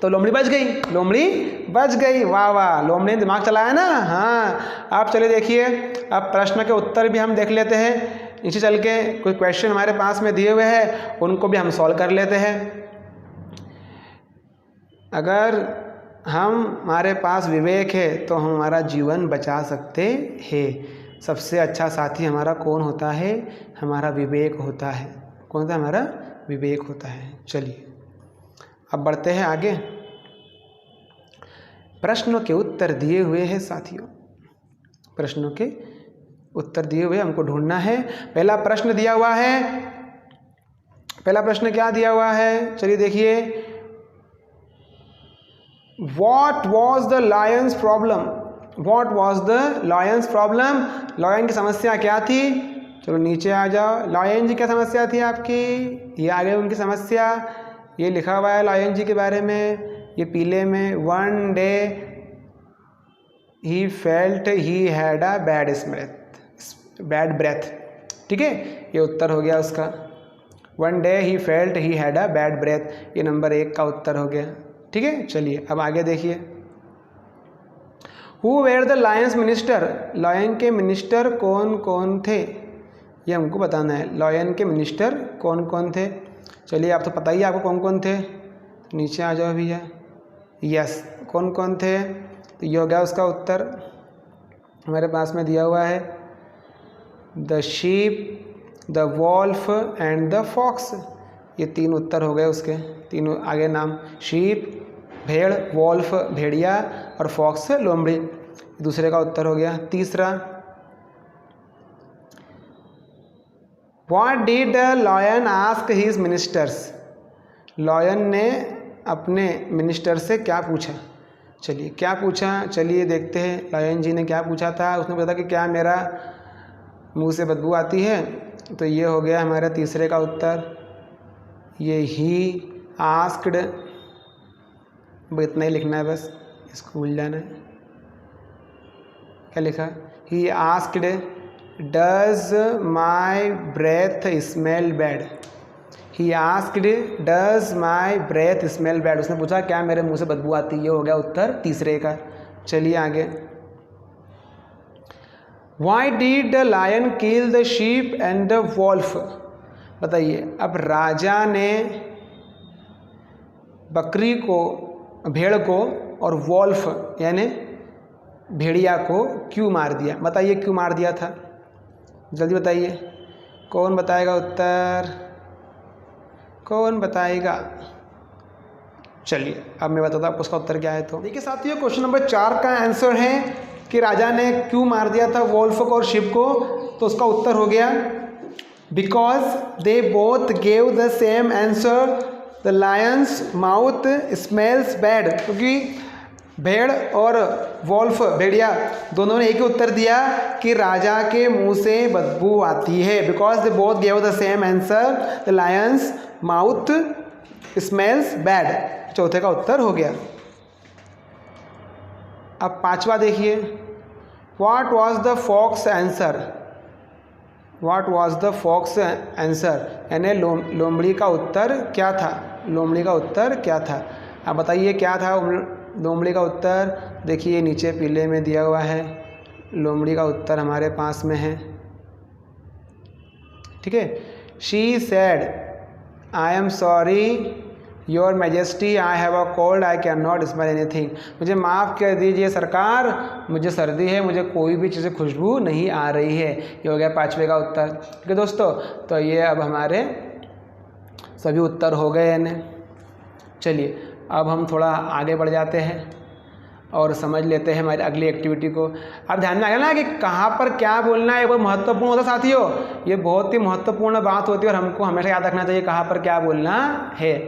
तो लोमड़ी बच गई, लोमड़ी बच गई, वाह वाह, लोमड़ी ने दिमाग चलाया ना। हाँ, आप चलिए देखिए, अब प्रश्न के उत्तर भी हम देख लेते हैं। नीचे चल के कुछ क्वेश्चन हमारे पास में दिए हुए हैं, उनको भी हम सॉल्व कर लेते हैं। अगर हमारे पास विवेक है तो हम हमारा जीवन बचा सकते हैं। सबसे अच्छा साथी हमारा कौन होता है? हमारा विवेक होता है। कौन सा? हमारा विवेक होता है। चलिए अब बढ़ते हैं आगे। प्रश्नों के उत्तर दिए हुए हैं साथियों, प्रश्नों के उत्तर दिए हुए हमको ढूंढना है। पहला प्रश्न दिया हुआ है, पहला प्रश्न क्या दिया हुआ है? चलिए देखिए, What was the lion's problem? What was the lion's problem? Lion की समस्या क्या थी? चलो नीचे आ जाओ। लायन जी क्या समस्या थी आपकी? ये आगे उनकी समस्या, ये लिखा हुआ है लायन जी के बारे में, ये पीले में। One day he felt he had a bad breath. ठीक है, ये उत्तर हो गया उसका। One day he felt he had a bad breath, ये नंबर 1 का उत्तर हो गया। ठीक है, चलिए अब आगे देखिए। Who were the lion's minister? Lion के मिनिस्टर कौन कौन थे, ये हमको बताना है। लायन के मिनिस्टर कौन कौन थे? चलिए आप तो पता ही है आपको कौन कौन थे, नीचे आ जाओ भैया। यस, कौन कौन थे? तो ये हो गया उसका उत्तर, हमारे पास में दिया हुआ है। The sheep, the wolf and the fox, ये 3 उत्तर हो गए उसके। तीनों आगे नाम, शीप भेड़, वॉल्फ भेड़िया, और फॉक्स लोमड़ी, दूसरे का उत्तर हो गया। तीसरा, what did lion ask his ministers? Lion ने अपने मिनिस्टर से क्या पूछा? चलिए क्या पूछा, चलिए देखते हैं लायन जी ने क्या पूछा था। उसने बताया कि क्या मेरा मुंह से बदबू आती है, तो ये हो गया हमारा तीसरे का उत्तर। ये ही आस्क्ड, इतना ही लिखना है बस, इसको भूल जाना है। क्या लिखा? He asked does my breath smell bad? He asked does my breath smell bad, उसने पूछा क्या मेरे मुंह से बदबू आती है, ये हो गया उत्तर तीसरे का। चलिए आगे। Why did the lion kill the sheep and the wolf? बताइए, अब राजा ने बकरी को, भेड़ को और वॉल्फ यानी भेड़िया को क्यों मार दिया? बताइए क्यों मार दिया था, जल्दी बताइए। कौन बताएगा उत्तर, कौन बताएगा? चलिए अब मैं बताता हूँ उसका उत्तर क्या है। तो देखिए साथियों, क्वेश्चन नंबर 4 का आंसर है कि राजा ने क्यों मार दिया था वॉल्फ को और शिप को। तो उसका उत्तर हो गया because they both gave the same answer, the lion's mouth smells bad. क्योंकि भेड़ और वॉल्फ भेड़िया दोनों ने एक ही उत्तर दिया कि राजा के मुंह से बदबू आती है। Because they both gave the same answer, the lion's mouth smells bad, चौथे का उत्तर हो गया। अब 5वां देखिए, what was the fox answer? What was the fox answer यानी लोमड़ी का उत्तर क्या था? लोमड़ी का उत्तर क्या था? अब बताइए क्या था लोमड़ी का उत्तर? देखिए नीचे पीले में दिया हुआ है, लोमड़ी का उत्तर हमारे पास में है। ठीक है, she said I am sorry your majesty I have a cold I can not smell anything, मुझे माफ़ कर दीजिए सरकार, मुझे सर्दी है, मुझे कोई भी चीज़ खुशबू नहीं आ रही है। ये हो गया 5वें का उत्तर। ठीक है दोस्तों, तो ये अब हमारे सभी उत्तर हो गए हैं। चलिए अब हम थोड़ा आगे बढ़ जाते हैं और समझ लेते हैं हमारी अगली एक्टिविटी को। अब ध्यान में आ गया ना कि कहाँ पर क्या बोलना है, बहुत महत्वपूर्ण होता है साथियों, ये बहुत ही महत्वपूर्ण बात होती है और हमको हमेशा याद रखना चाहिए कहाँ पर क्या बोलना है।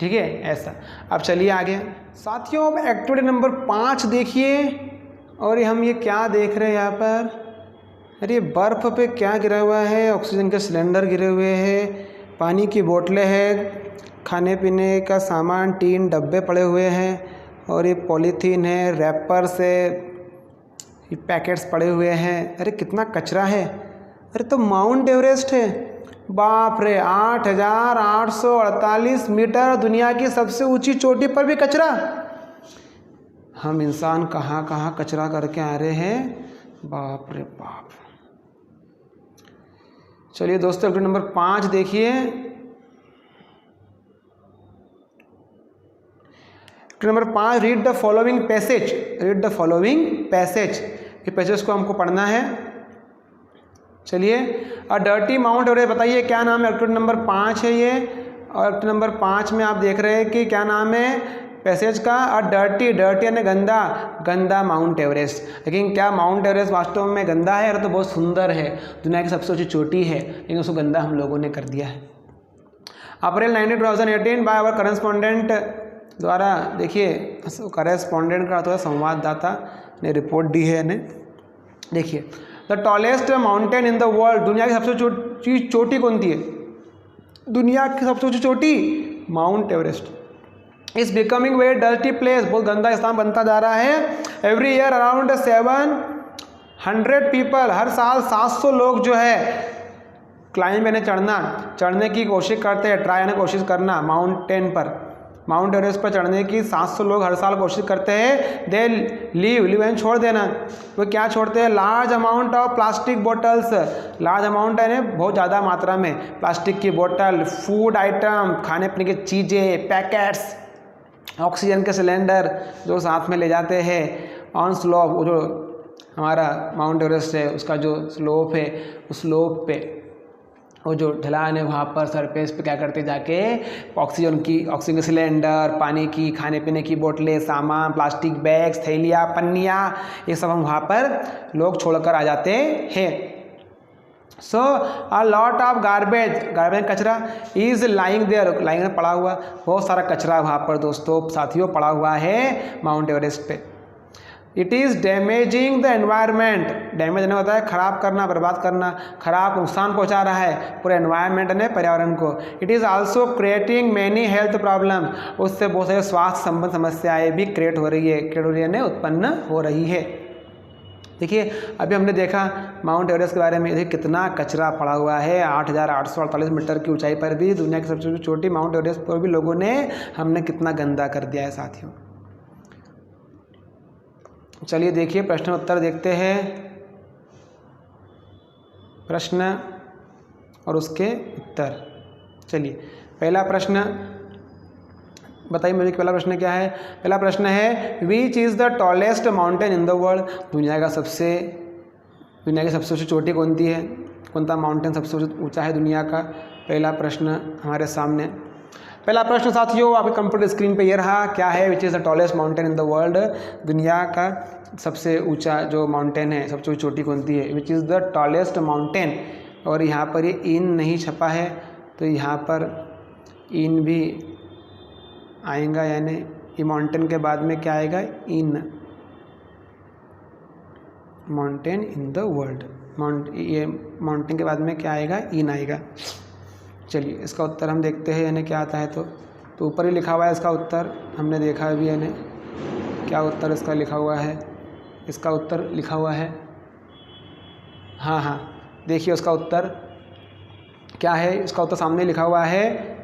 ठीक है, ऐसा। अब चलिए आगे साथियों, अब एक्टिविटी नंबर 5 देखिए। और हम ये क्या देख रहे हैं यहाँ पर, अरे बर्फ़ पे क्या गिरा हुआ है, ऑक्सीजन के सिलेंडर गिरे हुए हैं, पानी की बोतलें हैं, खाने पीने का सामान, टीन डब्बे पड़े हुए हैं, और ये पॉलीथीन है, रैपर से ये पैकेट्स पड़े हुए हैं। अरे कितना कचरा है, अरे तो माउंट एवरेस्ट है, बाप रे 8,848 मीटर, दुनिया की सबसे ऊंची चोटी पर भी कचरा। हम इंसान कहाँ कहाँ कचरा करके आ रहे हैं, बाप रे बाप। चलिए दोस्तों एक्टिविटी नंबर 5 देखिए। Number 5, read the following passage, read the following passage, ये पैसेज को हमको पढ़ना है। चलिए, अ डर्टी माउंट एवरेस्ट, बताइए क्या नाम है, एक्टिविटी नंबर 5 है ये। और एक्टिविटी नंबर 5 में आप देख रहे हैं कि क्या नाम है पैसेज का, अ डर्टी, डर्टी यानी गंदा, गंदा माउंट एवरेस्ट। लेकिन क्या माउंट एवरेस्ट वास्तव में गंदा है? अरे तो बहुत सुंदर है, दुनिया की सबसे ऊंची चोटी है, लेकिन उसको गंदा हम लोगों ने कर दिया है। अप्रैल 19, 2018 बाय आवर करस्पॉन्डेंट द्वारा, देखिए करेस्पॉन्डेंट का अथवा संवाददाता ने रिपोर्ट दी है इन्हें। देखिए, the tallest mountain in the world, दुनिया की सबसे ऊंची चोटी कौन सी है? दुनिया की सबसे ऊंची चोटी mount Everest. Is becoming very dirty place, बहुत गंदा स्थान बनता जा रहा है। एवरी ईयर अराउंड 700 पीपल, हर साल 700 लोग जो है क्लाइंब यानी चढ़ने की कोशिश करते हैं, ट्राई यानी कोशिश करना माउंटेन पर, माउंट एवरेस्ट पर चढ़ने की 700 लोग हर साल कोशिश करते हैं। दे लीव यानी छोड़ देना, वो क्या छोड़ते हैं? Large amount of plastic bottles, large amount है बहुत ज़्यादा मात्रा में प्लास्टिक की बोतल, फूड आइटम, खाने पीने की चीज़ें, पैकेट्स, ऑक्सीजन के सिलेंडर जो साथ में ले जाते हैं। ऑन स्लोप, वो जो हमारा माउंट एवरेस्ट है उसका जो स्लोप है, उस स्लोप पे वो जो ढलान है वहाँ पर सरफेस पे क्या करते जाके ऑक्सीजन के सिलेंडर, पानी की, खाने पीने की बोतलें, सामान, प्लास्टिक बैग्स, थैलियाँ, पन्नियाँ, ये सब हम वहाँ पर लोग छोड़कर आ जाते हैं। सो अ लॉट ऑफ गार्बेज कचरा इज लाइंग देयर, लाइंग में पड़ा हुआ बहुत सारा कचरा वहाँ पर दोस्तों साथियों पड़ा हुआ है माउंट एवरेस्ट पे। It is damaging the environment, damage नहीं होता है खराब करना, बर्बाद करना, खराब नुकसान पहुंचा रहा है पूरे एनवायरनमेंट ने, पर्यावरण को। It is also creating many health problem, उससे बहुत सारे स्वास्थ्य संबंध समस्याएं भी क्रिएट हो रही है, उत्पन्न हो रही है। देखिए अभी हमने देखा माउंट एवरेस्ट के बारे में, देखिए कितना कचरा पड़ा हुआ है, 8,848 मीटर की ऊंचाई पर भी, दुनिया की सबसे छोटी माउंट एवरेस्ट पर भी लोगों ने हमने कितना गंदा कर दिया है साथियों। चलिए देखिए प्रश्न उत्तर देखते हैं, प्रश्न और उसके उत्तर। चलिए पहला प्रश्न बताइए मुझे, पहला प्रश्न क्या है? पहला प्रश्न है which is the tallest mountain in the world, दुनिया की सबसे ऊंची चोटी कौन सी है, कौन सा माउंटेन सबसे ऊंचा है दुनिया का? पहला प्रश्न हमारे सामने। पहला प्रश्न साथियों आपके कंप्यूटर स्क्रीन पे ये रहा, क्या है which is the tallest mountain in the world, दुनिया का सबसे ऊंचा जो माउंटेन है, सबसे ऊंची चोटी कौन सी है? Which is the tallest mountain, और यहाँ पर ये इन नहीं छपा है तो यहाँ पर इन भी आएगा, यानी ये माउंटेन के बाद में क्या आएगा? इन, माउंटेन इन द वर्ल्ड, ये माउंटेन के बाद में क्या आएगा? इन आएगा। चलिए इसका उत्तर हम देखते हैं, यानी क्या आता है। तो ऊपर ही लिखा हुआ है इसका उत्तर, हमने देखा अभी, यानी क्या उत्तर इसका लिखा हुआ है, इसका उत्तर लिखा हुआ है, हाँ देखिए उसका उत्तर क्या है, इसका उत्तर सामने लिखा हुआ है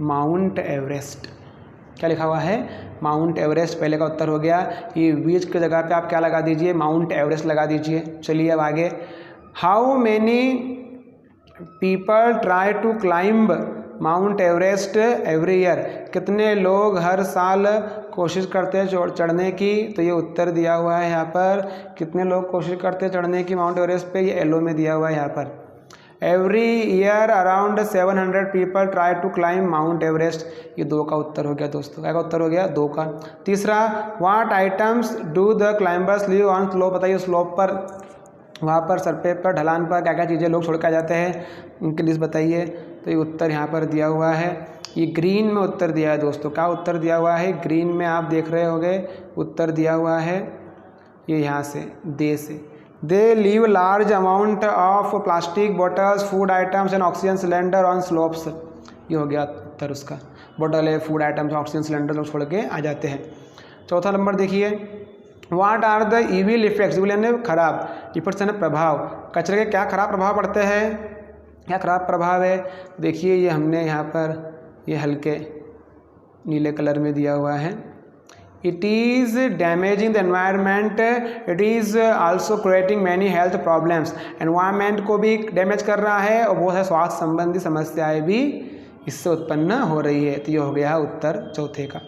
माउंट एवरेस्ट। क्या लिखा हुआ है? माउंट एवरेस्ट पहले का उत्तर हो गया। ये बीच की जगह पे आप क्या लगा दीजिए? माउंट एवरेस्ट लगा दीजिए। चलिए अब आगे, how many people try to climb Mount Everest every year, कितने लोग हर साल कोशिश करते हैं चढ़ने की? तो ये उत्तर दिया हुआ है यहाँ पर, कितने लोग कोशिश करते हैं चढ़ने की माउंट एवरेस्ट पे, ये येलो में दिया हुआ है यहाँ पर। Every year around 700 people try to climb Mount Everest, ये 2 का उत्तर हो गया दोस्तों। क्या का उत्तर हो गया? 2 का। तीसरा, what items do the climbers leave on slope, बताइए स्लोप पर, वहाँ पर सरपे पर, ढलान पर क्या क्या चीज़ें लोग छोड़ कर जाते हैं, उनकी लिस्ट बताइए। तो ये उत्तर यहाँ पर दिया हुआ है, ये ग्रीन में उत्तर दिया है दोस्तों। क्या उत्तर दिया हुआ है? ग्रीन में आप देख रहे होंगे उत्तर दिया हुआ है, ये यहाँ से they say. They leave large amount of plastic bottles, food items and oxygen cylinder on slopes, ये हो गया उत्तर उसका। बॉटल है, फूड आइटम्स, ऑक्सीजन सिलेंडर लोग छोड़ के आ जाते हैं। चौथा नंबर देखिए, what are the evil effects, evil यानी खराब, इफेक्ट्स यानी प्रभाव, कचरे के क्या खराब प्रभाव पड़ते हैं, क्या खराब प्रभाव है? देखिए ये हमने यहाँ पर ये हल्के नीले कलर में दिया हुआ है। It is damaging the environment, it is also creating many health problems, environment को भी डैमेज कर रहा है और बहुत सारे स्वास्थ्य संबंधी समस्याएं भी इससे उत्पन्न हो रही है। तो ये हो गया उत्तर चौथे का।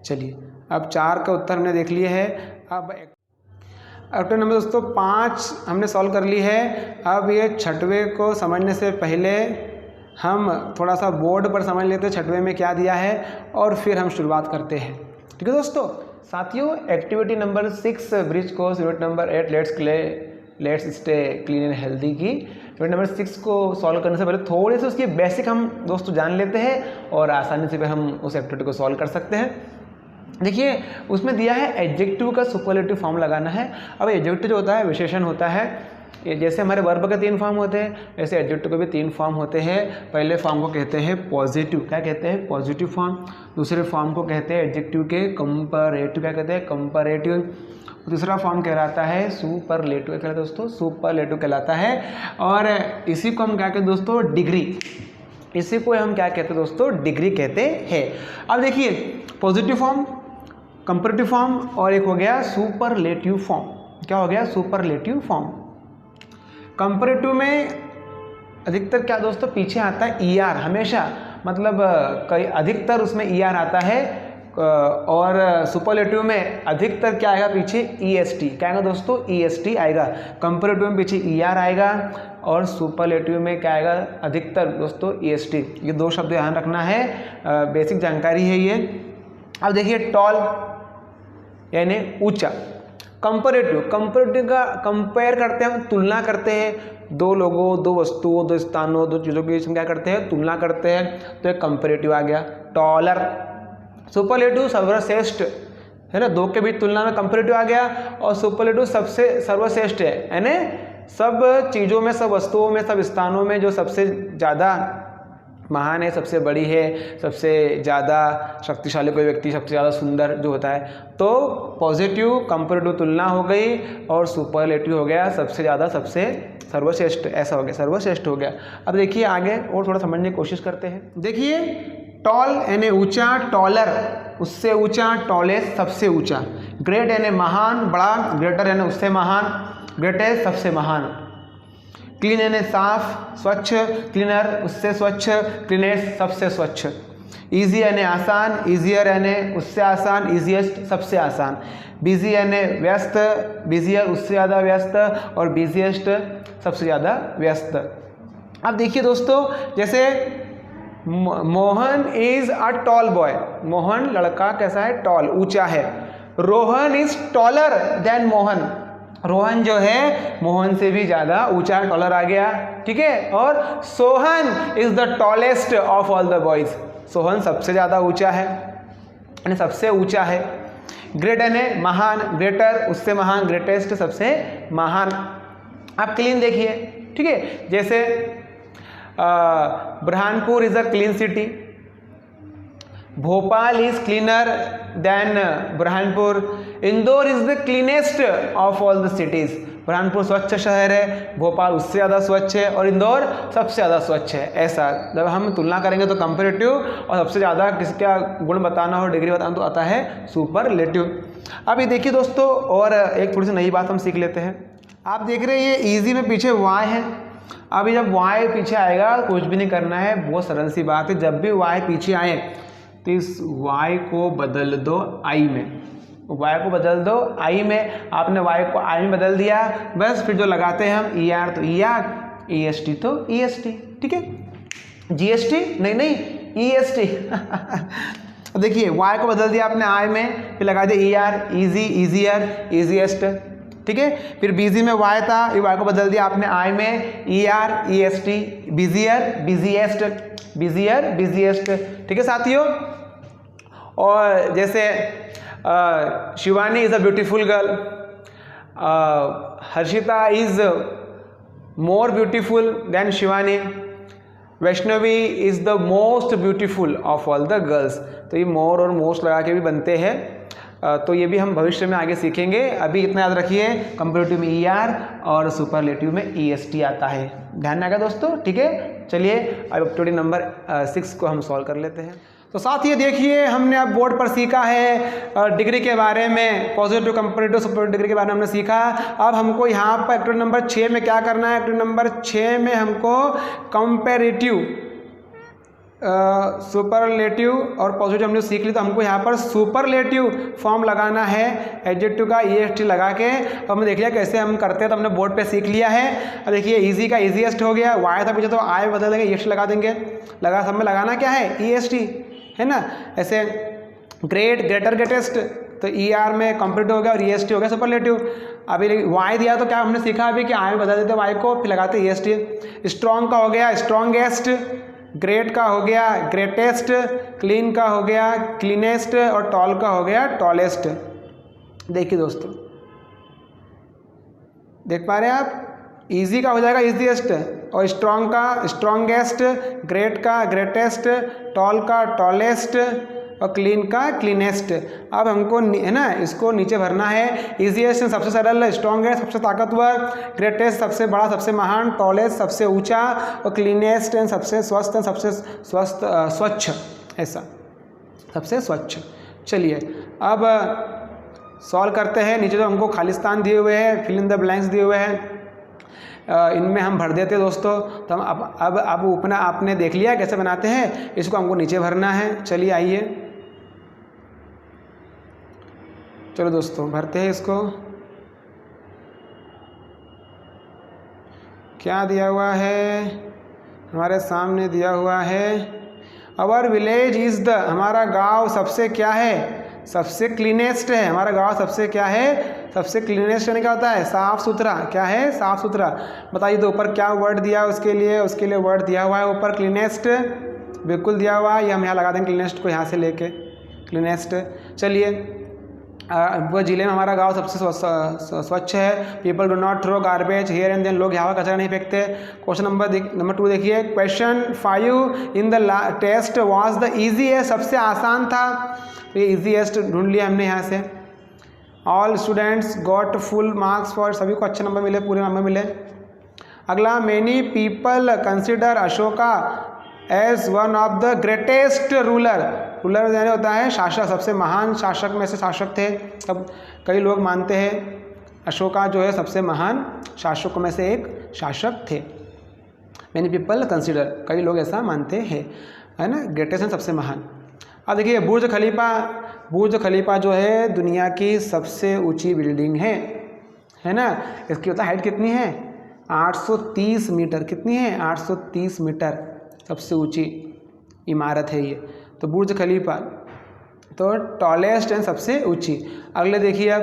चलिए अब 4 का उत्तर हमने देख लिए है। अब एक्टिविटी नंबर दोस्तों 5 हमने सॉल्व कर ली है। अब ये छठवें को समझने से पहले हम थोड़ा सा बोर्ड पर समझ लेते हैं छठवें में क्या दिया है और फिर हम शुरुआत करते हैं। ठीक है दोस्तों। साथियों, activity number 6 bridge course, unit number 8 let's stay clean and healthy की यूनिट नंबर 6 को सॉल्व करने से पहले थोड़े से उसकी बेसिक हम दोस्तों जान लेते हैं और आसानी से फिर हम उस एक्टिविटी को सॉल्व कर सकते हैं। देखिए उसमें दिया है एडजेक्टिव का सुपरलेटिव फॉर्म लगाना है। अब एडजेक्टिव जो होता है विशेषण होता है, ये जैसे हमारे वर्ब के 3 फॉर्म होते हैं वैसे एडजेक्टिव के भी 3 फॉर्म होते हैं। पहले फॉर्म को कहते हैं पॉजिटिव, क्या कहते हैं? Positive form. दूसरे फॉर्म को कहते हैं एडजेक्टिव के कंपैरेटिव, क्या कहते हैं? कंपैरेटिव। दूसरा फॉर्म कहलाता है सुपरलेटिव, क्या कहलाता है दोस्तों? सुपरलेटिव कहलाता है। और इसी को हम क्या कहते हैं दोस्तों? डिग्री। इसी को हम क्या कहते हैं दोस्तों? डिग्री कहते हैं। अब देखिए पॉजिटिव फॉर्म, कंपैरेटिव फॉर्म और एक हो गया सुपरलेटिव फॉर्म। क्या हो गया? Superlative form. कंपैरेटिव में अधिकतर क्या दोस्तों पीछे आता है ER हमेशा, मतलब कई अधिकतर उसमें ER आता है। और सुपरलेटिव में अधिकतर क्या आएगा पीछे? EST। क्या आएगा दोस्तों? EST आएगा। कंपैरेटिव में पीछे ER आएगा और सुपरलेटिव में क्या आएगा अधिकतर दोस्तों? EST। ये 2 शब्द ध्यान रखना है, बेसिक जानकारी है ये। अब देखिए टॉल यानी ऊंचा। कंपैरेटिव का कंपेयर करते हैं, तुलना करते हैं 2 लोगों, 2 वस्तुओं, 2 स्थानों, 2 चीज़ों के बीच में क्या करते हैं? तुलना करते हैं। तो एक कंपैरेटिव आ गया टॉलर। सुपरलेटिव सर्वश्रेष्ठ है ना, 2 के बीच तुलना में कंपैरेटिव आ गया। और सुपरलेटिव सबसे सर्वश्रेष्ठ है, यानी सब चीज़ों में, सब वस्तुओं में, सब स्थानों में जो सबसे ज़्यादा महान है, सबसे बड़ी है, सबसे ज़्यादा शक्तिशाली कोई व्यक्ति, सबसे ज़्यादा सुंदर जो होता है। तो पॉजिटिव कंपैरेटिव तुलना हो गई और सुपरलेटिव हो गया सबसे ज़्यादा, सबसे सर्वश्रेष्ठ, ऐसा हो गया, सर्वश्रेष्ठ हो गया। अब देखिए आगे और थोड़ा समझने की कोशिश करते हैं। देखिए टॉल यानी ऊंचा, टॉलर उससे ऊंचा, टॉलेस्ट सबसे ऊंचा, ग्रेट यानी महान, बड़ा, ग्रेटर यानी उससे महान, ग्रेटेस्ट सबसे महान, क्लीन यानी साफ, स्वच्छ, क्लीनर उससे स्वच्छ, क्लीनेस्ट सबसे स्वच्छ, ईजी यानी आसान, ईजियर यानी उससे आसान, ईजीएस्ट सबसे आसान, बिजी यानी व्यस्त, बिजियर उससे ज़्यादा व्यस्त और बिजिएस्ट सबसे ज़्यादा व्यस्त। अब देखिए दोस्तों, जैसे Mohan is a tall boy, Mohan लड़का कैसा है? टॉल, ऊंचा है। Rohan is taller than Mohan, Rohan जो है मोहन से भी ज़्यादा ऊंचा, टॉलर आ गया। ठीक है। और Sohan is the tallest of all the boys, Sohan सबसे ज़्यादा ऊंचा है, यानी सबसे ऊंचा है। ग्रेट यानी महान, ग्रेटर उससे महान, ग्रेटेस्ट सबसे महान। आप क्लीन देखिए, ठीक है, जैसे Burhanpur is a clean city, Bhopal is cleaner then Burhanpur, Indore is the cleanest of all the cities, Burhanpur स्वच्छ शहर है, भोपाल उससे ज़्यादा स्वच्छ है और इंदौर सबसे ज़्यादा स्वच्छ है। ऐसा जब हम तुलना करेंगे तो कंपैरेटिव, और सबसे ज़्यादा किसका गुण बताना हो, डिग्री बताना, तो आता है सुपरलेटिव। अब ये देखिए दोस्तों, और एक थोड़ी सी नई बात हम सीख लेते हैं। आप देख रहे हैं ये ईजी में पीछे वाई है, अभी जब y पीछे आएगा कुछ भी नहीं करना है, बहुत सरल सी बात है। जब भी y पीछे आए तो इस y को बदल दो i में, y को बदल दो i में। आपने y को i में बदल दिया, बस फिर जो लगाते हैं हम er तो er, est तो est, ठीक है। gst नहीं est देखिए y को बदल दिया आपने i में, फिर लगा दिया er, easy, easier, easiest, ठीक है। फिर busy में y था, y को बदल दिया आपने i में, er, est, busier, busiest, busier, busiest, ठीक है साथियों। और जैसे Shivani is a beautiful girl, Harshita is more beautiful then Shivani, Vaishnavi is the most beautiful of all the girls. तो ये मोर और मोस्ट लगा के भी बनते हैं, तो ये भी हम भविष्य में आगे सीखेंगे। अभी इतना याद रखिए, कंपैरेटिव में ER और सुपरलेटिव में EST आता है, ध्यान रखा दोस्तों, ठीक है। चलिए अब एक्टिविटी नंबर 6 को हम सॉल्व कर लेते हैं। तो साथ ही देखिए हमने अब बोर्ड पर सीखा है डिग्री के बारे में, पॉजिटिव, कंपैरेटिव, सुपरलेटिव डिग्री के बारे में हमने सीखा। अब हमको यहाँ पर एक्टिविटी नंबर 6 में क्या करना है, एक्टिविटी नंबर 6 में हमको कंपैरेटिव, सुपरलेटिव और पॉजिटिव हमने सीख ली, तो हमको यहाँ पर सुपरलेटिव फॉर्म लगाना है एडजेक्टिव का EST लगा के। तो हमने देख लिया कैसे हम करते हैं, तो हमने बोर्ड पे सीख लिया है। अब देखिए इजी का ईजीएस्ट हो गया, y था पीछे तो I बदल देंगे, EST लगा देंगे, लगा सब में लगाना क्या है EST, है ना। ऐसे ग्रेट, ग्रेटर, ग्रेटेस्ट, तो ER में कंप्लीट हो गया और EST हो गया सुपरलेटिव। अभी y दिया तो क्या हमने सीखा अभी कि I में बदल देते y को, फिर लगाते EST। स्ट्रॉन्ग का हो गया स्ट्रॉन्गेस्ट, ग्रेट का हो गया ग्रेटेस्ट, क्लीन का हो गया क्लीनेस्ट और टॉल का हो गया टॉलेस्ट। देखिए दोस्तों, देख पा रहे हैं आप, इजी का हो जाएगा इजीएस्ट, और स्ट्रॉन्ग का स्ट्रॉन्गेस्ट, ग्रेट का ग्रेटेस्ट, टॉल का टॉलेस्ट और क्लीन का क्लीनेस्ट। अब हमको है ना इसको नीचे भरना है। इजीएस्ट सबसे सरल, स्ट्रॉन्गेस्ट सबसे ताकतवर, ग्रेटेस्ट सबसे बड़ा सबसे महान, टॉलेस्ट सबसे ऊंचा और क्लीनेस्ट सबसे स्वस्थ, सबसे स्वच्छ, ऐसा सबसे स्वच्छ। चलिए अब सॉल्व करते हैं। नीचे तो हमको खालिस्तान दिए हुए हैं, फिल इन द ब्लैंक्स दिए हुए हैं, इनमें हम भर देते हैं दोस्तों। तो हम अब ऊपर आपने देख लिया कैसे बनाते हैं, इसको हमको नीचे भरना है। चलिए आइए, चलो दोस्तों भरते हैं इसको। क्या दिया हुआ है हमारे सामने, दिया हुआ है आवर विलेज इज़ द, हमारा गांव सबसे क्या है, सबसे क्लीनेस्ट है। हमारा गांव सबसे क्या है, सबसे क्लीनेस्ट यानी क्या होता है साफ़ सुथरा, क्या है साफ़ सुथरा। बताइए तो ऊपर क्या वर्ड दिया है उसके लिए वर्ड दिया हुआ है ऊपर क्लीनेस्ट, बिल्कुल दिया हुआ है। ये हम यहाँ लगा देंगे क्लीनेस्ट को, यहाँ से लेके क्लीनेस्ट। चलिए वो जिले में हमारा गांव सबसे स्वच्छ है। People do not throw garbage here and then, लोग यहाँ कचरा नहीं फेंकते। क्वेश्चन नंबर 2 देखिए, question 5 in the test was the easy है, सबसे आसान था, ये ईजीएस्ट ढूंढ लिया हमने यहाँ से। All students got full marks for, सभी को अच्छे नंबर मिले, पूरे नंबर मिले। अगला, many people consider Ashoka as one of the greatest ruler यानी होता है शासक, सबसे महान शासक में से शासक थे। सब कई लोग मानते हैं अशोका जो है सबसे महान शासकों में से एक शासक थे। मैनी पीपल कंसिडर, कई लोग ऐसा मानते हैं, है ना, ग्रेटेस्ट है सबसे महान। अब देखिए बुर्ज खलीफा जो है दुनिया की सबसे ऊंची बिल्डिंग है ना। इसकी होता हाइट कितनी है 830 मीटर, कितनी है 830 मीटर, सबसे ऊंची इमारत है ये। तो बुर्ज खलीफा तो टॉलेस्ट एंड सबसे ऊंची। अगले देखिए अब,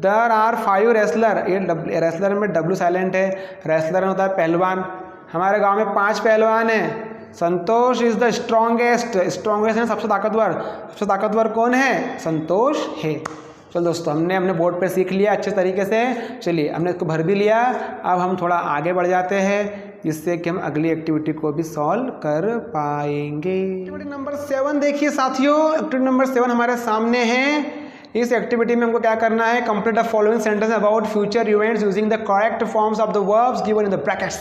देयर आर 5 रेसलर, ये रेसलर में W साइलेंट है, रेसलर होता है पहलवान। हमारे गांव में 5 पहलवान हैं। संतोष इज द स्ट्रॉन्गेस्ट है सबसे ताकतवर कौन है, संतोष है। चलो दोस्तों हमने बोर्ड पे सीख लिया अच्छे तरीके से। चलिए हमने इसको भर भी लिया, अब हम थोड़ा आगे बढ़ जाते हैं जिससे कि हम अगली एक्टिविटी को भी सॉल्व कर पाएंगे। एक्टिविटी नंबर 7 देखिए साथियों, एक्टिविटी नंबर 7 हमारे सामने है। इस एक्टिविटी में हमको क्या करना है, complete the following sentence about future events using the correct forms of the verbs given in the brackets.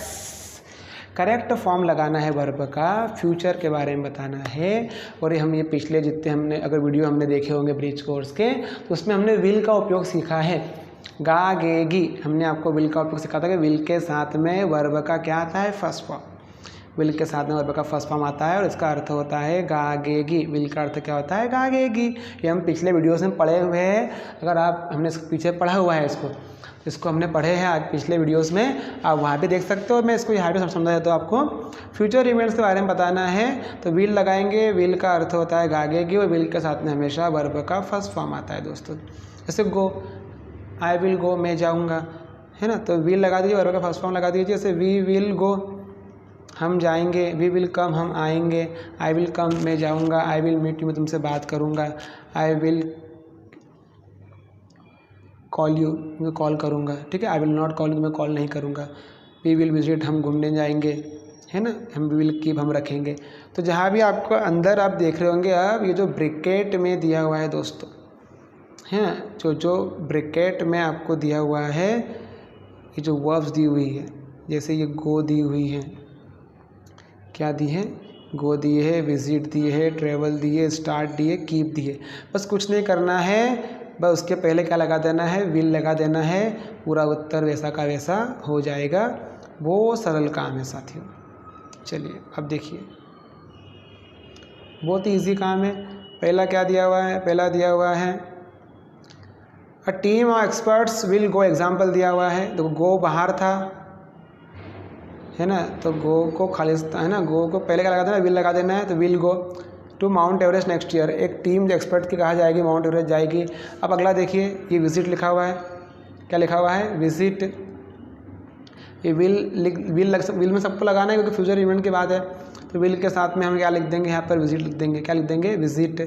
Correct form लगाना है वर्ब का, फ्यूचर के बारे में बताना है। और हम ये पिछले जितने हमने अगर वीडियो हमने देखे होंगे ब्रिज कोर्स के, तो उसमें हमने विल का उपयोग सीखा है। गागेगी, हमने आपको विल का उपयोग सिखाया था कि विल के साथ में वर्ब का क्या आता है, फर्स्ट फॉर्म। विल के साथ में वर्ब का फर्स्ट फॉर्म आता है और इसका अर्थ होता है गागेगी। विल का अर्थ क्या होता है, गागेगी। ये हम पिछले वीडियोस में पढ़े हुए हैं। अगर आप हमने इसके पीछे पढ़ा हुआ है, इसको हमने पढ़े हैं आज पिछले वीडियोस में, आप वहाँ भी देख सकते हो। मैं इसको यहाँ पे समझा देता हूँ आपको। फ्यूचर इवेंट्स के बारे में बताना है तो विल लगाएंगे। विल का अर्थ होता है गागेगी और विल के साथ में हमेशा वर्ब का फर्स्ट फॉर्म आता है दोस्तों। जैसे गो, आई विल गो, मैं जाऊँगा, है ना, तो विल लगा दीजिए, वर्ब का फर्स्ट फॉर्म लगा दीजिए। जैसे वी विल गो, हम जाएंगे। वी विल कम, हम आएंगे। आई विल कम, मैं जाऊँगा। आई विल मीट यू, मैं तुमसे बात करूँगा। आई विल कॉल यू, मैं कॉल करूँगा, ठीक है। I will not call you, मैं कॉल नहीं करूँगा। वी विल विजिट, हम घूमने जाएंगे, है ना। हम वी विल कीप, हम रखेंगे। तो जहाँ भी आपको अंदर आप देख रहे होंगे, अब ये जो ब्रैकेट में दिया हुआ है दोस्तों, हैं, जो ब्रैकेट में आपको दिया हुआ है, ये जो वर्ब्स दी हुई है, जैसे ये गो दी हुई है, क्या दी है, गो दी है, विजिट दी है, ट्रेवल दी है, स्टार्ट दी है, कीप दी है। बस कुछ नहीं करना है, बस उसके पहले क्या लगा देना है, विल लगा देना है। पूरा उत्तर वैसा का वैसा हो जाएगा। वो सरल काम है साथियों। चलिए अब देखिए, बहुत ईजी काम है। पहला क्या दिया हुआ है, पहला दिया हुआ है अ team of experts will go, example दिया हुआ है। तो गो बाहर था, है ना, तो गो को खाली, है ना, गो को पहले क्या लगा देना, विल लगा देना है। तो will go to Mount Everest next year. एक टीम जो एक्सपर्ट की कहा जाएगी, माउंट एवरेस्ट जाएगी। अब अगला देखिए, ये विजिट लिखा हुआ है, क्या लिखा हुआ है, विजिट। ये विल में सबको लगाना है क्योंकि फ्यूचर इवेंट की बात है। तो विल के साथ में हम क्या लिख देंगे, यहाँ पर विजिट लिख देंगे। क्या लिख देंगे, विजिट।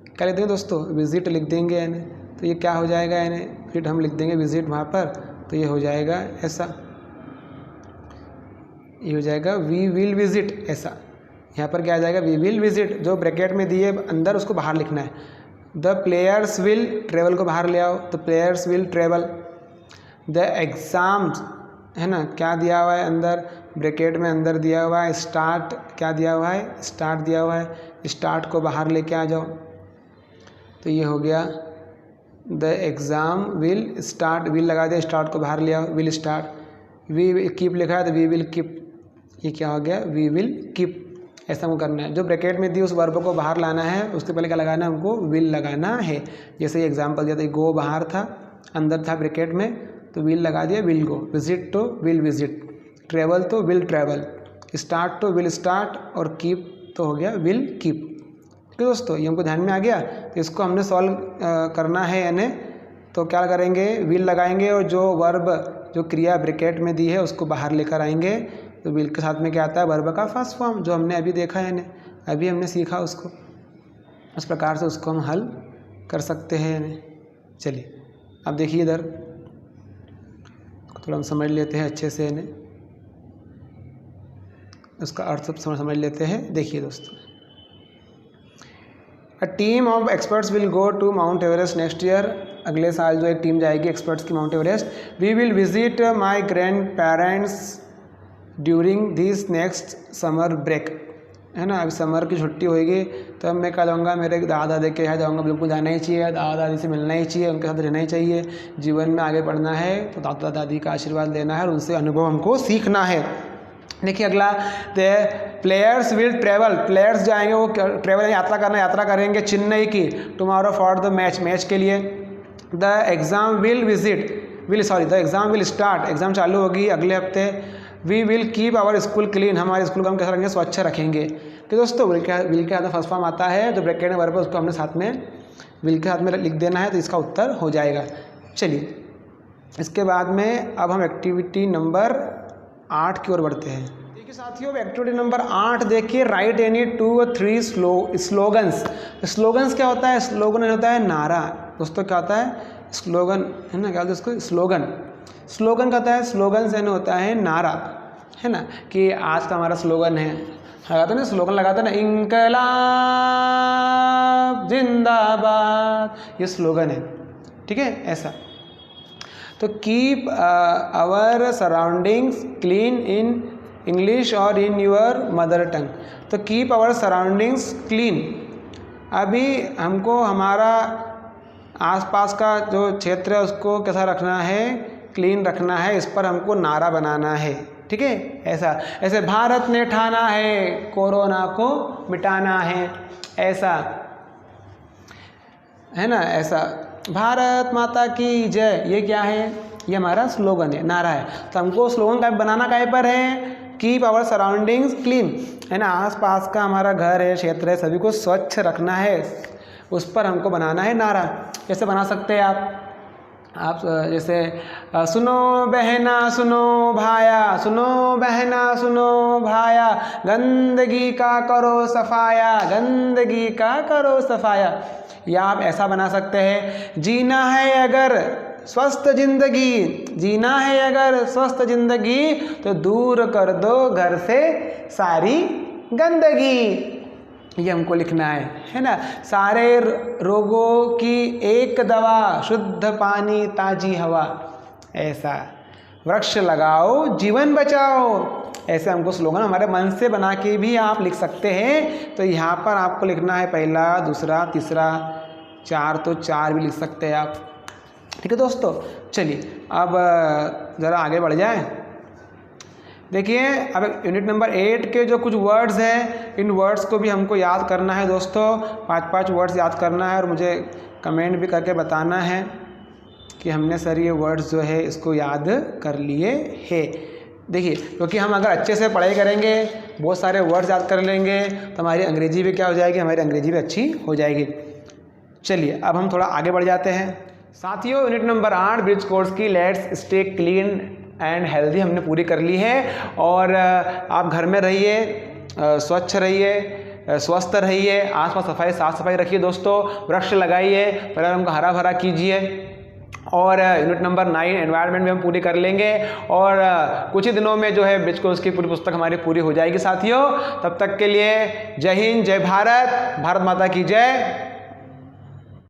क्या लिख देंगे दोस्तों, विजिट लिख देंगे, यानी तो ये क्या हो जाएगा, यानी फिर हम लिख देंगे विजिट वहाँ पर। तो ये हो जाएगा ऐसा, ये हो जाएगा वी विल विजिट, ऐसा। यहाँ पर क्या आ जाएगा, वी विल विजिट। जो ब्रैकेट में दिए अंदर, उसको बाहर लिखना है। द प्लेयर्स विल, ट्रेवल को बाहर ले आओ, तो players will travel. The exams, है ना, क्या दिया हुआ है अंदर, ब्रैकेट में अंदर दिया हुआ है स्टार्ट। क्या दिया हुआ है, स्टार्ट दिया हुआ है। स्टार्ट को बाहर लेके आ जाओ, तो ये हो गया the exam will start. Will लगा दिया, स्टार्ट को बाहर ले आओ, विल स्टार्ट। वी कीप लिखा है तो वी विल कीप, ये क्या हो गया, वी विल कीप। ऐसा हमको करना है। जो ब्रैकेट में दी उस वर्ब को बाहर लाना है, उसके पहले क्या लगाना है, हमको विल लगाना है। जैसे ये एग्जाम्पल दिया था, गो बाहर था, अंदर था ब्रैकेट में, तो विल लगा दिया, विल गो। विजिट तो विल विजिट, ट्रेवल तो विल ट्रेवल, स्टार्ट तो विल स्टार्ट, और कीप तो हो गया विल कीप। ठीक है दोस्तों, ये हमको ध्यान में आ गया। तो इसको हमने सॉल्व करना है, यानी तो क्या करेंगे, विल लगाएंगे और जो वर्ब, जो क्रिया ब्रैकेट में दी है उसको बाहर लेकर आएंगे। तो विल के साथ में क्या आता है, वर्ब का फर्स्ट फॉर्म, जो हमने अभी देखा है, अभी हमने सीखा उसको। इस प्रकार से उसको हम हल कर सकते हैं। चलिए अब देखिए, इधर थोड़ा हम समझ लेते हैं अच्छे से, उसका अर्थ समझ लेते हैं। देखिए दोस्तों, a team of experts will go to Mount Everest next year. अगले साल जो एक टीम जाएगी एक्सपर्ट्स की Mount Everest. We will visit my grandparents during this next summer break, है ना। अभी समर की छुट्टी होगी तो अब मैं क्या जाऊँगा, मेरे दादा दादी के यहाँ जाऊँगा। बिल्कुल जाना ही चाहिए, दादा दादी से मिलना ही चाहिए, उनके साथ रहना ही चाहिए। जीवन में आगे बढ़ना है तो दादा दादी का आशीर्वाद लेना है और उनसे अनुभव हमको सीखना है। देखिए अगला, the players will travel, players जाएंगे, वो ट्रेवल यात्रा करेंगे चेन्नई की, टुमारो फॉर द मैच के लिए। The exam the exam will start, exam चालू होगी अगले हफ्ते। We will keep our school clean, हमारे स्कूल को हम कैसा रखेंगे, स्वच्छ रखेंगे। तो दोस्तों विल के साथ फर्स्ट फॉर्म आता है, जो ब्रैकेट में वर्ब है उसको हमने साथ में विल के साथ में लिख देना है, तो इसका उत्तर हो जाएगा। चलिए इसके बाद में अब हम एक्टिविटी नंबर 8 की ओर बढ़ते हैं। देखिए साथियों, एक्टिविटी नंबर 8 देखिए, right any 2 or 3 slogans. Slogans क्या होता है, स्लोगन होता है नारा। दोस्तों क्या होता है, स्लोगन, है ना, क्या होता है इसको, स्लोगन का होता है, स्लोगन से होता है नारा, है ना। कि आज का हमारा स्लोगन है, लगाते ना स्लोगन, लगाते ना, इंकलाब जिंदाबाद, ये स्लोगन है, ठीक है, ऐसा। तो keep our surroundings clean in English और इन योर मदर टंग। तो कीप आवर सराउंडिंग्स क्लीन, अभी हमको हमारा आसपास का जो क्षेत्र है उसको कैसा रखना है, क्लीन रखना है, इस पर हमको नारा बनाना है। ठीक है, ऐसा ऐसे भारत ने ठाना है कोरोना को मिटाना है, ऐसा है ना, ऐसा भारत माता की जय, ये क्या है, ये हमारा स्लोगन है, नारा है। तो हमको स्लोगन का बनाना कहीं पर है, कीप आवर सराउंडिंग्स क्लीन, है ना, आसपास का हमारा घर है, क्षेत्र है, सभी को स्वच्छ रखना है, उस पर हमको बनाना है नारा। कैसे बना सकते हैं आप जैसे सुनो बहना सुनो भाया, सुनो बहना सुनो भाया, गंदगी का करो सफाया, गंदगी का करो सफाया। या आप ऐसा बना सकते हैं, जीना है अगर स्वस्थ जिंदगी, जीना है अगर स्वस्थ जिंदगी तो दूर कर दो घर से सारी गंदगी। ये हमको लिखना है ना। सारे रोगों की एक दवा, शुद्ध पानी ताजी हवा, ऐसा वृक्ष लगाओ जीवन बचाओ, ऐसे हमको स्लोगन हमारे मन से बना के भी आप लिख सकते हैं। तो यहाँ पर आपको लिखना है पहला, दूसरा, तीसरा, 4 तो 4 भी लिख सकते हैं आप। ठीक है दोस्तों, चलिए अब ज़रा आगे बढ़ जाएं। देखिए अब यूनिट नंबर 8 के जो कुछ वर्ड्स हैं, इन वर्ड्स को भी हमको याद करना है दोस्तों। 5-5 वर्ड्स याद करना है और मुझे कमेंट भी करके बताना है कि हमने सर ये वर्ड्स जो है इसको याद कर लिए हैं। देखिए क्योंकि हम अगर अच्छे से पढ़ाई करेंगे, बहुत सारे वर्ड्स याद कर लेंगे तो हमारी अंग्रेजी भी क्या हो जाएगी, हमारी अंग्रेजी भी अच्छी हो जाएगी। चलिए अब हम थोड़ा आगे बढ़ जाते हैं। साथियों यूनिट नंबर 8 ब्रिज कोर्स की let's stay clean and healthy हमने पूरी कर ली है। और आप घर में रहिए, स्वच्छ रहिए, स्वस्थ रहिए, आसपास सफाई साफ सफाई रखिए दोस्तों, वृक्ष लगाइए, पर्यावरण को हरा भरा कीजिए। और यूनिट नंबर 9 एनवायरनमेंट में हम पूरी कर लेंगे और कुछ ही दिनों में जो है ब्रिज कोर्स की पूरी पुस्तक हमारी पूरी हो जाएगी साथियों। तब तक के लिए जय हिंद, जय भारत, भारत माता की जय।